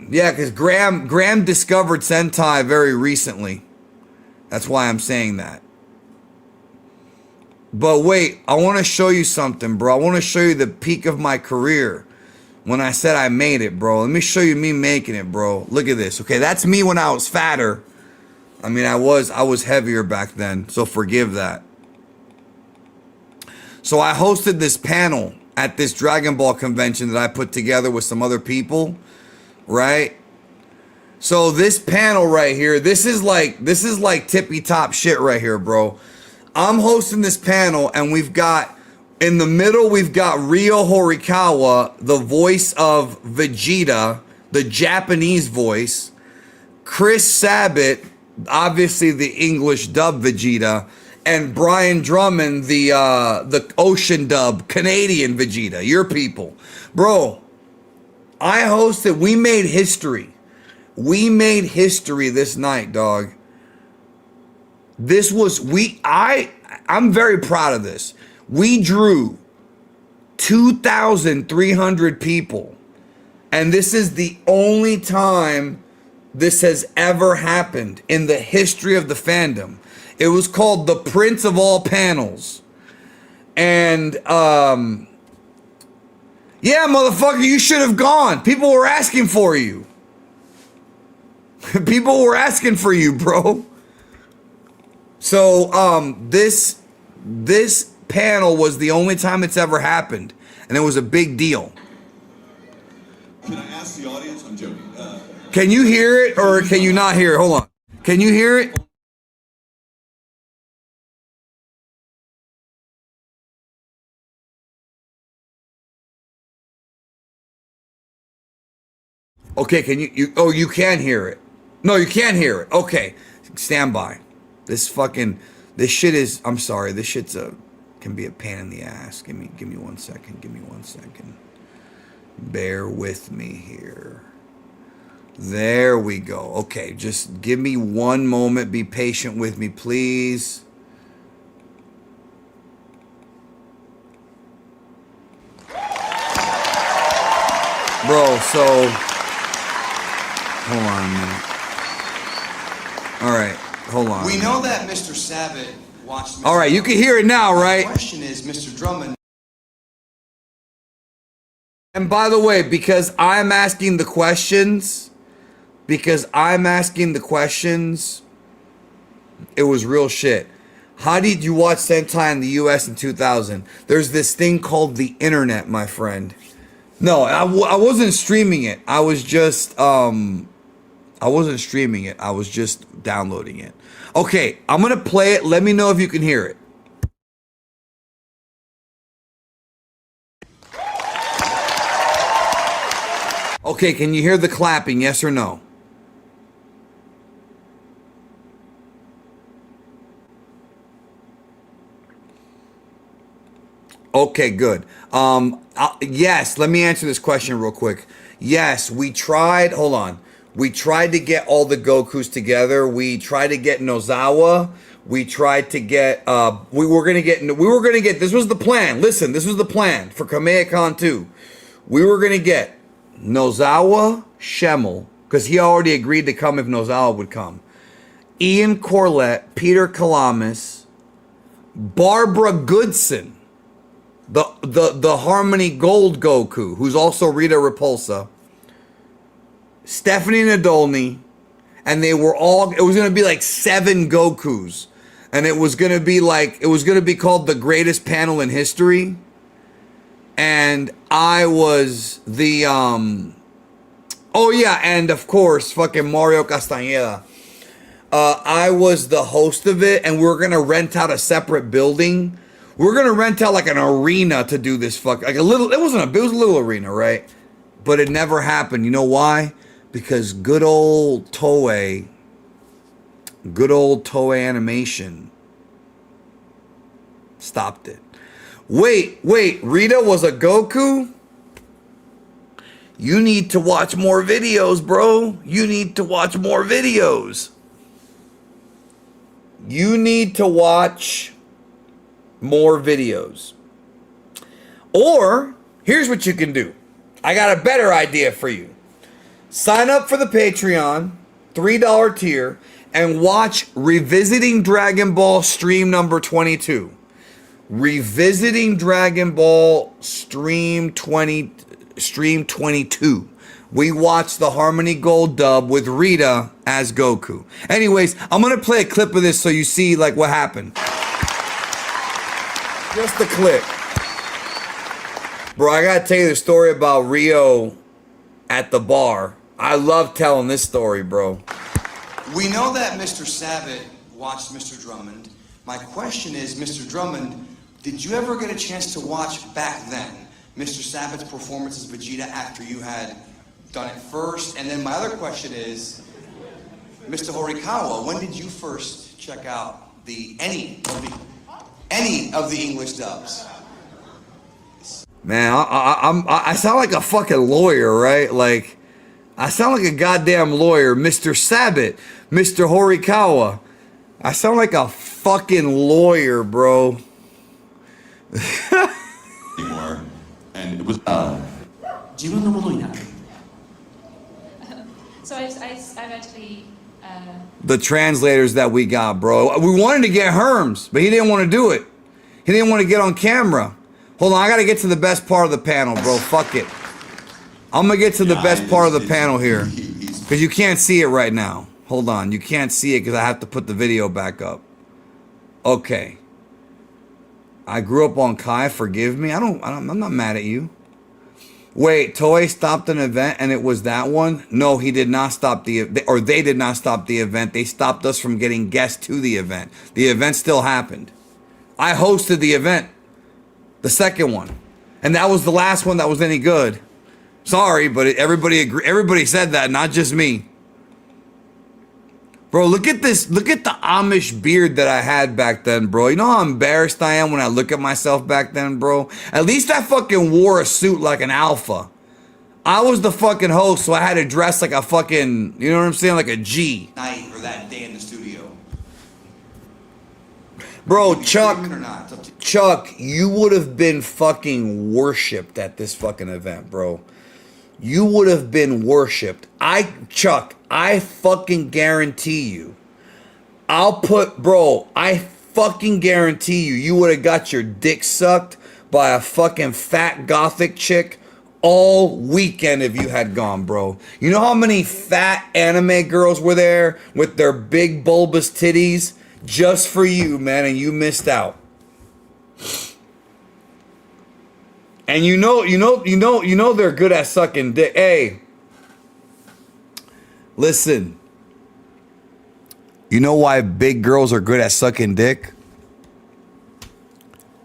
Yeah, because Graham discovered Sentai very recently. That's why I'm saying that. But wait, I want to show you something, bro. I want to show you the peak of my career when I said I made it, bro. Let me show you me making it, bro. Look at this. Okay, that's me when I was fatter. I mean, I was heavier back then, so forgive that. So I hosted this panel at this Dragon Ball convention that I put together with some other people, right? So this panel right here, this is like tippy top shit right here, bro. I'm hosting this panel, and we've got, in the middle, we've got Ryo Horikawa, the voice of Vegeta, the Japanese voice. Chris Sabat, obviously the English dub Vegeta, and Brian Drummond, the ocean dub Canadian Vegeta, your people. Bro, I hosted, we made history. We made history this night, dog. This was, I'm very proud of this. We drew 2,300 people. And this is the only time this has ever happened in the history of the fandom. It was called the Prince of All Panels. And, yeah, motherfucker, you should have gone. People were asking for you. People were asking for you, bro. So, this panel was the only time it's ever happened, and it was a big deal.
Can I ask the audience? I'm joking.
Can you hear it, or can you not hear it? Hold on. Can you hear it? Okay, can you oh, you can hear it. No, you can't hear it. Okay, stand by. This shit is, I'm sorry, this shit's can be a pain in the ass. Give me 1 second. Give me 1 second. Bear with me here. There we go. Okay, just give me 1 moment. Be patient with me, please. Bro, so hold on a minute. All right, hold on.
We know that Mr. Sabat watched Mr.
All right, you can hear it now, right?
The question is, Mr. Drummond.
And by the way, because I'm asking the questions, it was real shit. How did you watch Sentai in the US in 2000? There's this thing called the internet, my friend. No, I wasn't streaming it. I wasn't streaming it. I was just downloading it. Okay, I'm going to play it. Let me know if you can hear it. Okay, can you hear the clapping? Yes or no? Okay, good. Yes, let me answer this question real quick. Yes, we tried. Hold on. We tried to get all the Gokus together. We tried to get Nozawa. We tried to get. We were gonna get. This was the plan. Listen, this was the plan for Kamehacon 2. We were gonna get Nozawa, Schemmel, because he already agreed to come if Nozawa would come. Ian Corlett, Peter Kalamis, Barbara Goodson, the Harmony Gold Goku, who's also Rita Repulsa, Stephanie Nadolny, and they were all, it was going to be like 7 Gokus, and it was going to be called the greatest panel in history, and I was the, oh yeah, and of course, fucking Mario Castañeda. I was the host of it, and we were going to rent out a separate building. We were going to rent out like an arena to do this it was a little arena, right? But it never happened. You know why? Because good old Toei Animation stopped it. Wait, Rita was a Goku? You need to watch more videos, bro. You need to watch more videos. You need to watch more videos. Or, here's what you can do. I got a better idea for you. Sign up for the Patreon, $3 tier, and watch Revisiting Dragon Ball stream number 22. Revisiting Dragon Ball Stream 22. We watched the Harmony Gold dub with Rita as Goku. Anyways, I'm gonna play a clip of this so you see like what happened. Just a clip. Bro, I gotta tell you the story about Rio at the bar. I love telling this story, bro.
We know that Mr. Sabat watched Mr. Drummond. My question is, Mr. Drummond, did you ever get a chance to watch back then Mr. Sabat's performance as Vegeta after you had done it first? And then my other question is, Mr. Horikawa, when did you first check out any of the English dubs?
Man, I sound like a fucking lawyer, right? Like, I sound like a goddamn lawyer. Mr. Sabat, Mr. Horikawa. I sound like a fucking lawyer, bro.
Anymore. And it was
So I've actually
the translators that we got, bro. We wanted to get Herms, but he didn't want to do it. He didn't want to get on camera. Hold on, I gotta get to the best part of the panel, bro. Fuck it. I'm gonna get to the best part of the panel here. Because you can't see it right now. Hold on, you can't see it because I have to put the video back up. Okay. I grew up on Kai, forgive me. I'm not mad at you. Wait, Toei stopped an event and it was that one? No, he did not stop they did not stop the event. They stopped us from getting guests to the event. The event still happened. I hosted the event. The second one. And that was the last one that was any good. Sorry, but everybody said that, not just me. Bro, look at this. Look at the Amish beard that I had back then, bro. You know how embarrassed I am when I look at myself back then, bro? At least I fucking wore a suit like an alpha. I was the fucking host, so I had to dress like a fucking, you know what I'm saying? Like a G.
Night or that day in the studio.
Bro, Chuck, you would have been fucking worshipped at this fucking event, bro. You would have been worshipped. Chuck, I fucking guarantee you. I fucking guarantee you would have got your dick sucked by a fucking fat gothic chick all weekend if you had gone, bro. You know how many fat anime girls were there with their big bulbous titties just for you, man, and you missed out. And you know they're good at sucking dick. Hey, listen. You know why big girls are good at sucking dick?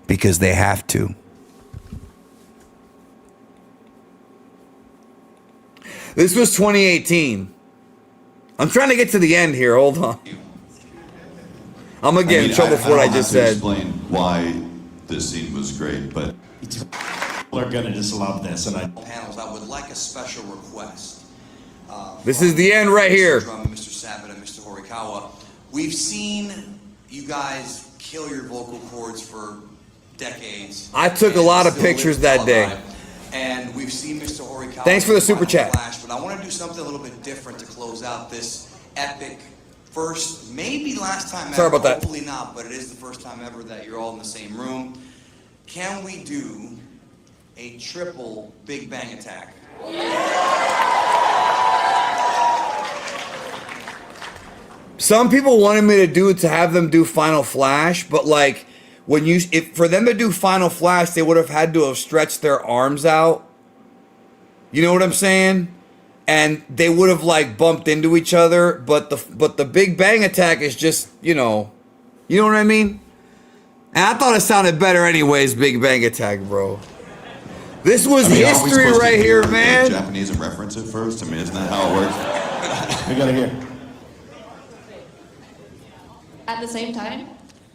Because they have to. This was 2018. I'm trying to get to the end here. Hold on. I'm gonna get in trouble for what I just said.
Explain why this scene was great, but
people are gonna just love this, and
panels. I would like a special request.
This is the end right here.
Mr. Sabat and Mr. Horikawa. We've seen you guys kill your vocal cords for decades.
I took a lot of pictures that day.
And we've seen Mr. Horikawa.
Thanks for the super chat.
Flash, but I want to do something a little bit different to close out this epic first, maybe last time ever.
Sorry about that.
Hopefully not, but it is the first time ever that you're all in the same room. Can we do a triple Big Bang attack?
Some people wanted me to have them do Final Flash, but like if for them to do Final Flash, they would have had to have stretched their arms out. You know what I'm saying? And they would have like bumped into each other, but the Big Bang attack is just, you know what I mean? And I thought it sounded better anyways, Big Bang attack, bro. This was history right here, man.
Japanese and reference it first. I mean, isn't that how it works?
We gotta hear.
at the same time.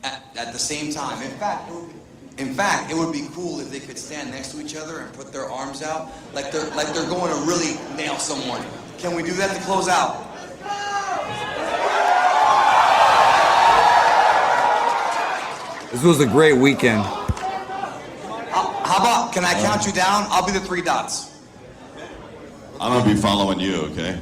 At the same time. In fact, it would be cool if they could stand next to each other and put their arms out like they're going to really nail someone. Can we do that to close out?
This was a great weekend.
How about, can I count you down? I'll be the 3 dots.
I'm gonna be following you, okay?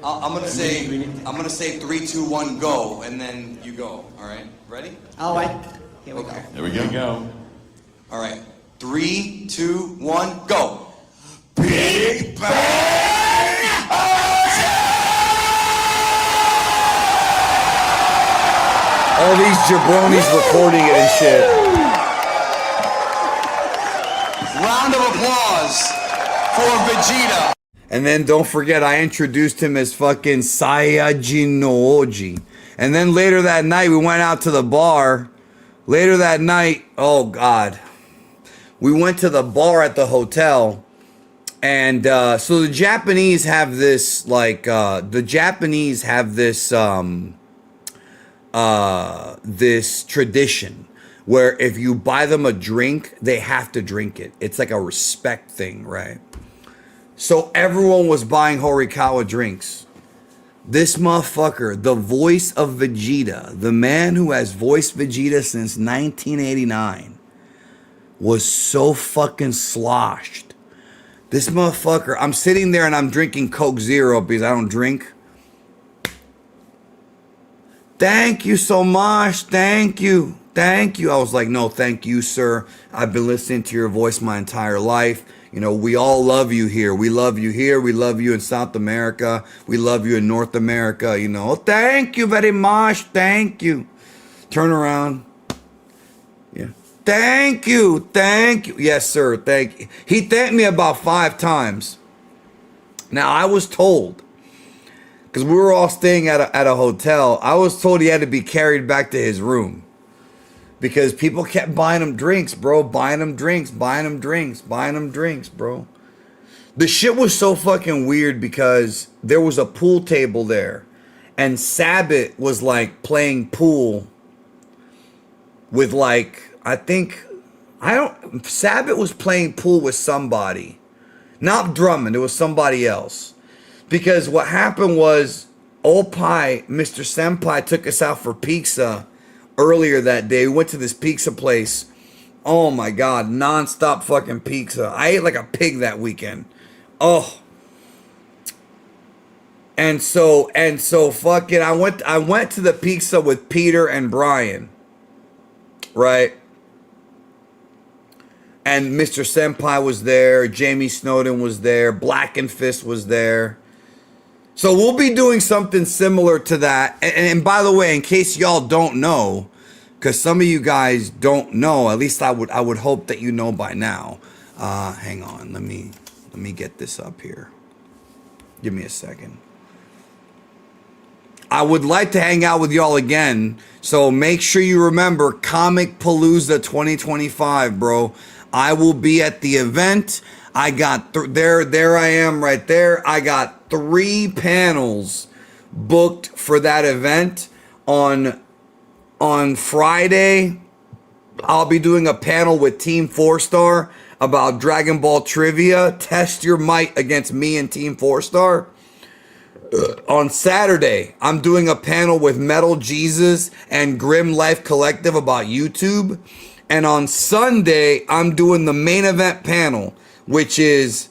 I'm gonna say 3, 2, 1, go, and then you go. All right. Ready?
All right. Here we go.
There we go.
All right. 3, 2, 1, go. Big Bang!
All these jabronis recording it and shit.
Round of applause for Vegeta.
And then don't forget, I introduced him as fucking Saiyajinoji. And then later that night, we went out to the bar. Later that night, oh God. We went to the bar at the hotel. And so the Japanese have this, like, this tradition where if you buy them a drink, they have to drink it. It's like a respect thing, right? So everyone was buying Horikawa drinks. This motherfucker, the voice of Vegeta, the man who has voiced Vegeta since 1989, was so fucking sloshed. This motherfucker, I'm sitting there and I'm drinking Coke Zero because I don't drink. Thank you so much. Thank you. Thank you. I was like, no, thank you, sir. I've been listening to your voice my entire life. You know, we all love you here. We love you here. We love you in South America. We love you in North America. You know, thank you very much. Thank you. Turn around. Yeah. Thank you. Thank you. Yes, sir. Thank you. He thanked me about 5 times. Now, I was told, because we were all staying at a hotel, I was told he had to be carried back to his room. Because people kept buying him drinks, bro. Buying him drinks, buying him drinks, buying him drinks, bro. The shit was so fucking weird because there was a pool table there. And Sabbath was like playing pool with like, Sabbath was playing pool with somebody. Not Drummond, it was somebody else. Because what happened was, old Pie, Mr. Senpai, took us out for pizza earlier that day. We went to this pizza place. Oh my God, non-stop fucking pizza. I ate like a pig that weekend. Oh. And so fucking I went to the pizza with Peter and Brian. Right? And Mr. Senpai was there, Jamie Snowden was there, Black and Fist was there. So we'll be doing something similar to that. And by the way, in case y'all don't know, because some of you guys don't know, at least I would hope that you know by now. Hang on, let me get this up here. Give me a second. I would like to hang out with y'all again, so make sure you remember Comic Palooza 2025, bro. I will be at the event. I got there I am right there. I got 3 panels booked for that event. On Friday, I'll be doing a panel with Team 4-Star about Dragon Ball trivia. Test your might against me and Team 4-Star. On Saturday, I'm doing a panel with Metal Jesus and Grim Life Collective about YouTube. And on Sunday, I'm doing the main event panel, which is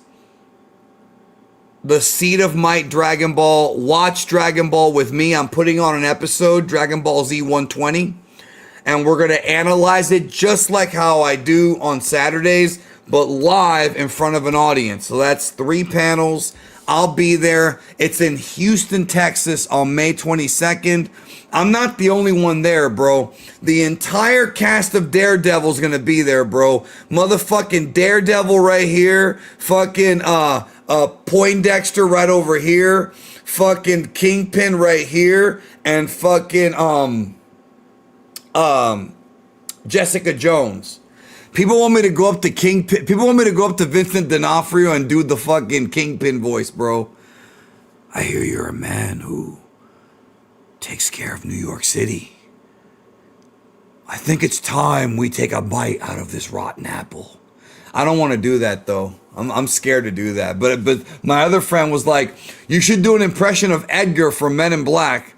the Seed of Might Dragon Ball. Watch Dragon Ball with me. I'm putting on an episode, Dragon Ball Z 120. And we're going to analyze it just like how I do on Saturdays, but live in front of an audience. So that's 3 panels. I'll be there. It's in Houston, Texas on May 22nd. I'm not the only one there, bro. The entire cast of Daredevil's gonna be there, bro. Motherfucking Daredevil right here. Fucking Poindexter right over here. Fucking Kingpin right here. And fucking Jessica Jones. People want me to go up to Kingpin. People want me to go up to Vincent D'Onofrio and do the fucking Kingpin voice, bro. I hear you're a man who takes care of New York City. I think it's time we take a bite out of this rotten apple. I don't want to do that though. I'm scared to do that. But my other friend was like, you should do an impression of Edgar from Men in Black.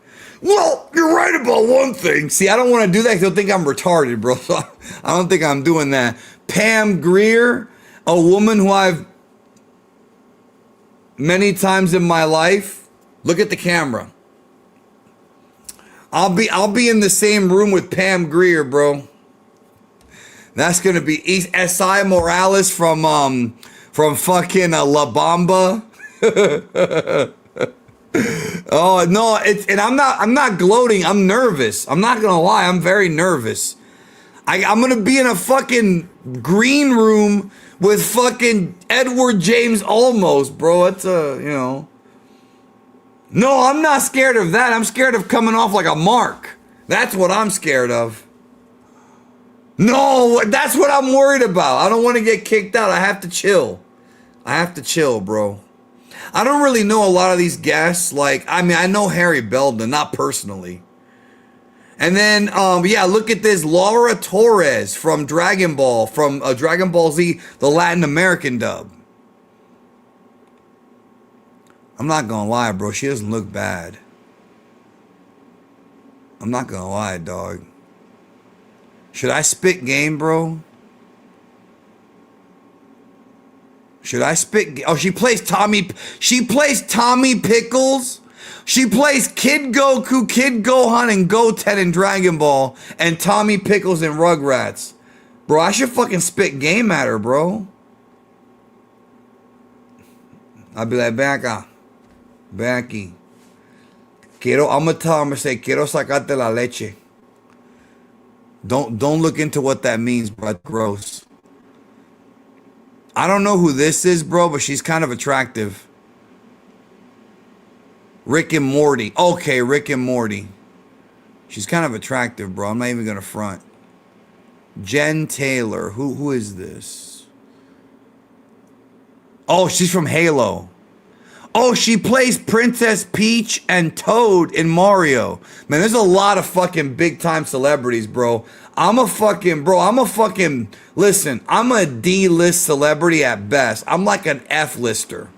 Well, you're right about one thing. See, I don't want to do that because they'll think I'm retarded, bro. So I don't think I'm doing that. Pam Grier, a woman who I've many times in my life. Look at the camera. I'll be in the same room with Pam Grier, bro. That's gonna be S.I. Morales from fucking La Bamba. Oh no, and I'm not gloating. I'm nervous. I'm not gonna lie. I'm very nervous. I'm gonna be in a fucking green room with fucking Edward James Olmos, bro. It's No, I'm not scared of that. I'm scared of coming off like a mark. That's what I'm scared of. No, that's what I'm worried about. I don't want to get kicked out. I have to chill. Bro. I don't really know a lot of these guests. I know Harry Belden, not personally. And then, look at this. Laura Torres from Dragon Ball, from Dragon Ball Z, the Latin American dub. I'm not gonna lie, bro. She doesn't look bad. I'm not gonna lie, dog. Should I spit game, bro? Should I spit? Oh, she plays Tommy Pickles. She plays Kid Goku, Kid Gohan, and Goten in Dragon Ball, and Tommy Pickles in Rugrats. Bro, I should fucking spit game at her, bro. I'll be like, ven acá. Ven aquí. I'm gonna tell her, I'm gonna say, quiero sacarte la leche. Don't look into what that means, bro. That's gross. I don't know who this is, bro, but she's kind of attractive. Rick and Morty. Okay, Rick and Morty. She's kind of attractive, bro. I'm not even gonna front. Jen Taylor. Who is this? Oh, she's from Halo. Oh, she plays Princess Peach and Toad in Mario. Man, there's a lot of fucking big time celebrities, bro. Listen, I'm a D-list celebrity at best. I'm like an F-lister.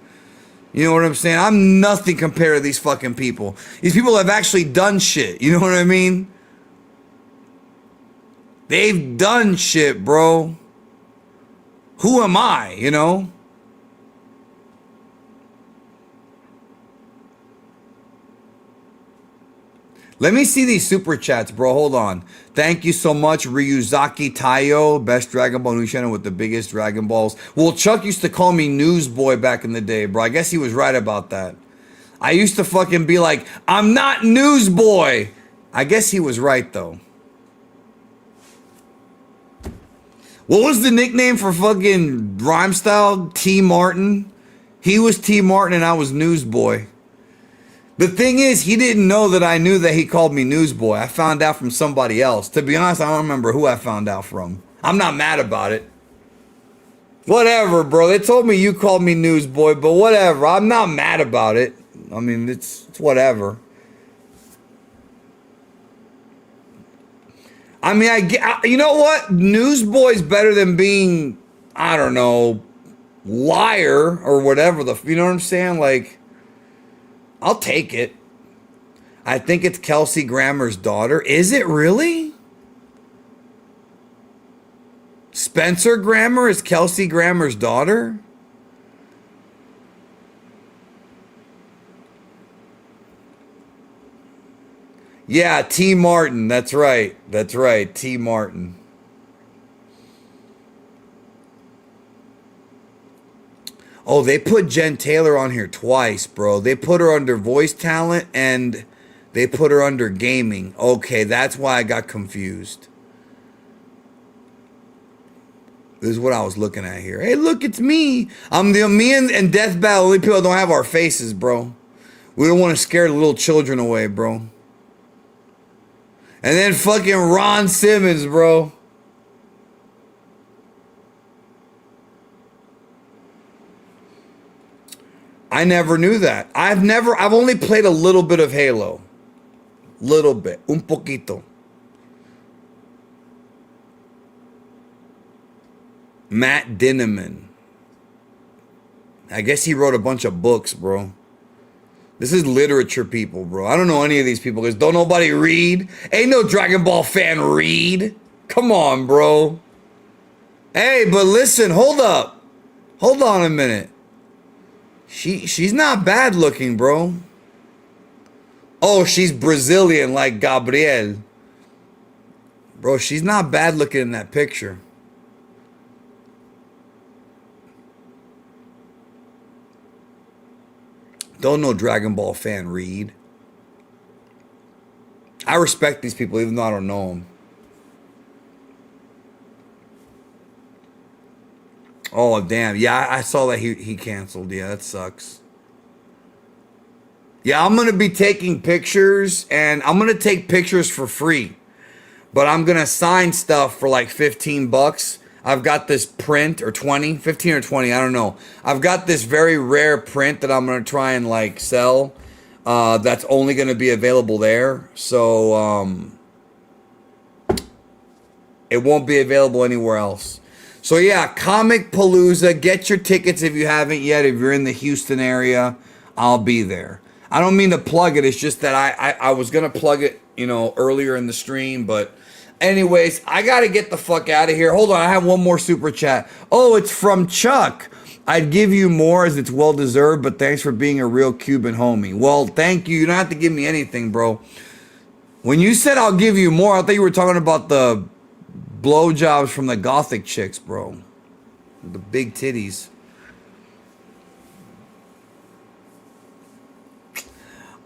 You know what I'm saying? I'm nothing compared to these fucking people. These people have actually done shit. You know what I mean? They've done shit, bro. Who am I, you know? Let me see these super chats, bro. Hold on. Thank you so much, Ryuzaki Taiyo, best Dragon Ball news channel with the biggest Dragon Balls. Well, Chuck used to call me Newsboy back in the day, bro. I guess he was right about that. I used to fucking be like, I'm not Newsboy. I guess he was right, though. What was the nickname for fucking Rhyme Style? T. Martin? He was T. Martin and I was Newsboy. The thing is, he didn't know that I knew that he called me Newsboy. I found out from somebody else. To be honest, I don't remember who I found out from. I'm not mad about it. Whatever, bro. They told me you called me Newsboy, but whatever. I'm not mad about it. I mean, it's whatever. I mean, you know what? Newsboy's better than being, I don't know, liar or whatever. You know what I'm saying? Like, I'll take it. I think it's Kelsey Grammer's daughter. Is it really? Spencer Grammer is Kelsey Grammer's daughter? Yeah, T. Martin. That's right. That's right. T. Martin. Oh, they put Jen Taylor on here twice, bro. They put her under voice talent and they put her under gaming. Okay, that's why I got confused. This is what I was looking at here. Hey, look, it's me. Me and Death Battle, only people that don't have our faces, bro. We don't want to scare the little children away, bro. And then fucking Ron Simmons, bro. I never knew that. I've only played a little bit of Halo. Little bit. Un poquito. Matt Dinneman. I guess he wrote a bunch of books, bro. This is literature people, bro. I don't know any of these people because don't nobody read. Ain't no Dragon Ball fan read. Come on, bro. Hey, but listen, hold up. Hold on a minute. She's not bad looking, bro. Oh, she's Brazilian like Gabriel. Bro, she's not bad looking in that picture. Don't know Dragon Ball fan, Reed. I respect these people even though I don't know them. Oh, damn. Yeah, I saw that he canceled. Yeah, that sucks. Yeah, I'm going to be taking pictures, and I'm going to take pictures for free. But I'm going to sign stuff for like 15 bucks. I've got this print, or 20, 15 or 20, I don't know. I've got this very rare print that I'm going to try and like sell. That's only going to be available there. So, it won't be available anywhere else. So yeah, Comic Palooza. Get your tickets if you haven't yet. If you're in the Houston area, I'll be there. I don't mean to plug it. It's just that I was going to plug it, you know, earlier in the stream. But anyways, I got to get the fuck out of here. Hold on. I have one more super chat. Oh, it's from Chuck. I'd give you more as it's well deserved, but thanks for being a real Cuban homie. Well, thank you. You don't have to give me anything, bro. When you said I'll give you more, I thought you were talking about the blowjobs from the gothic chicks, bro. The big titties.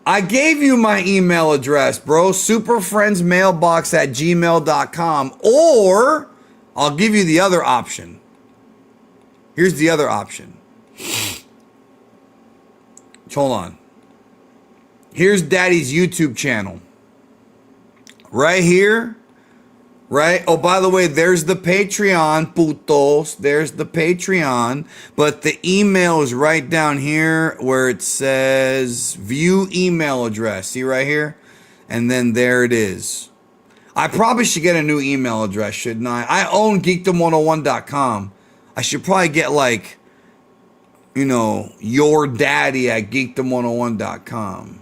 I gave you my email address, bro. superfriendsmailbox@gmail.com. Or I'll give you the other option. Here's the other option. Hold on. Here's Daddy's YouTube channel. Right here. Right? Oh, by the way, there's the Patreon, putos. There's the Patreon. But the email is right down here where it says view email address. See right here? And then there it is. I probably should get a new email address, shouldn't I? I own Geekdom101.com. I should probably get like, you know, your daddy at Geekdom101.com.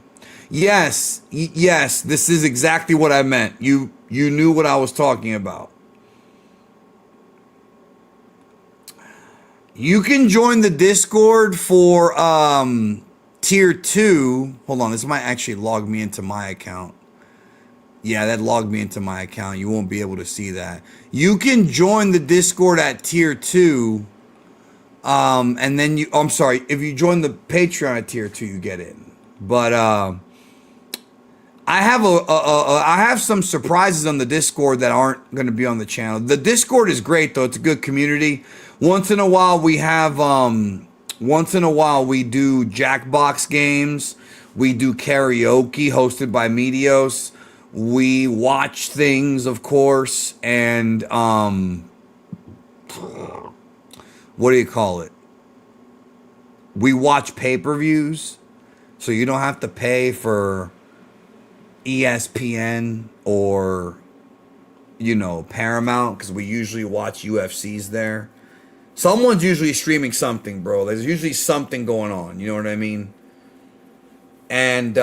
Yes, yes, this is exactly what I meant. You knew what I was talking about. You can join the Discord for tier 2. Hold on, this might actually log me into my account. Yeah, that logged me into my account. You won't be able to see that. You can join the Discord at tier 2. And then you, I'm sorry, if you join the Patreon at tier 2, you get in. But I have some surprises on the Discord that aren't going to be on the channel. The Discord is great though. It's a good community. Once in a while we have we do Jackbox games. We do karaoke hosted by Medios. We watch things, of course, and what do you call it? We watch pay-per-views, so you don't have to pay for ESPN or, you know, Paramount, because we usually watch UFCs there. Someone's usually streaming something, bro. There's usually something going on, you know what I mean? And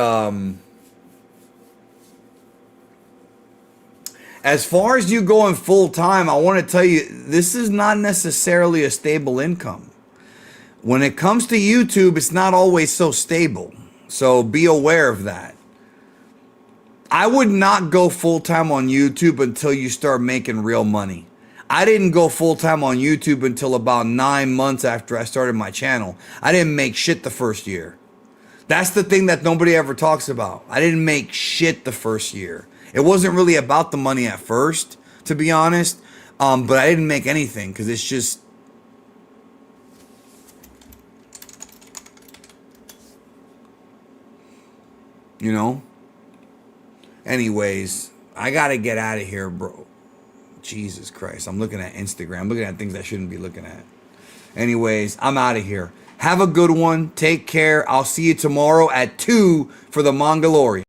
as far as you going full time, I want to tell you, this is not necessarily a stable income. When it comes to YouTube, it's not always so stable. So be aware of that. I would not go full time on YouTube until you start making real money. I didn't go full time on YouTube until about 9 months after I started my channel. I didn't make shit the first year. That's the thing that nobody ever talks about. I didn't make shit the first year. It wasn't really about the money at first, to be honest. But I didn't make anything because it's just, you know. Anyways, I gotta get out of here, bro. Jesus Christ. I'm looking at Instagram. I'm looking at things I shouldn't be looking at. Anyways, I'm out of here. Have a good one. Take care. I'll see you tomorrow at 2 for the Mongolorian.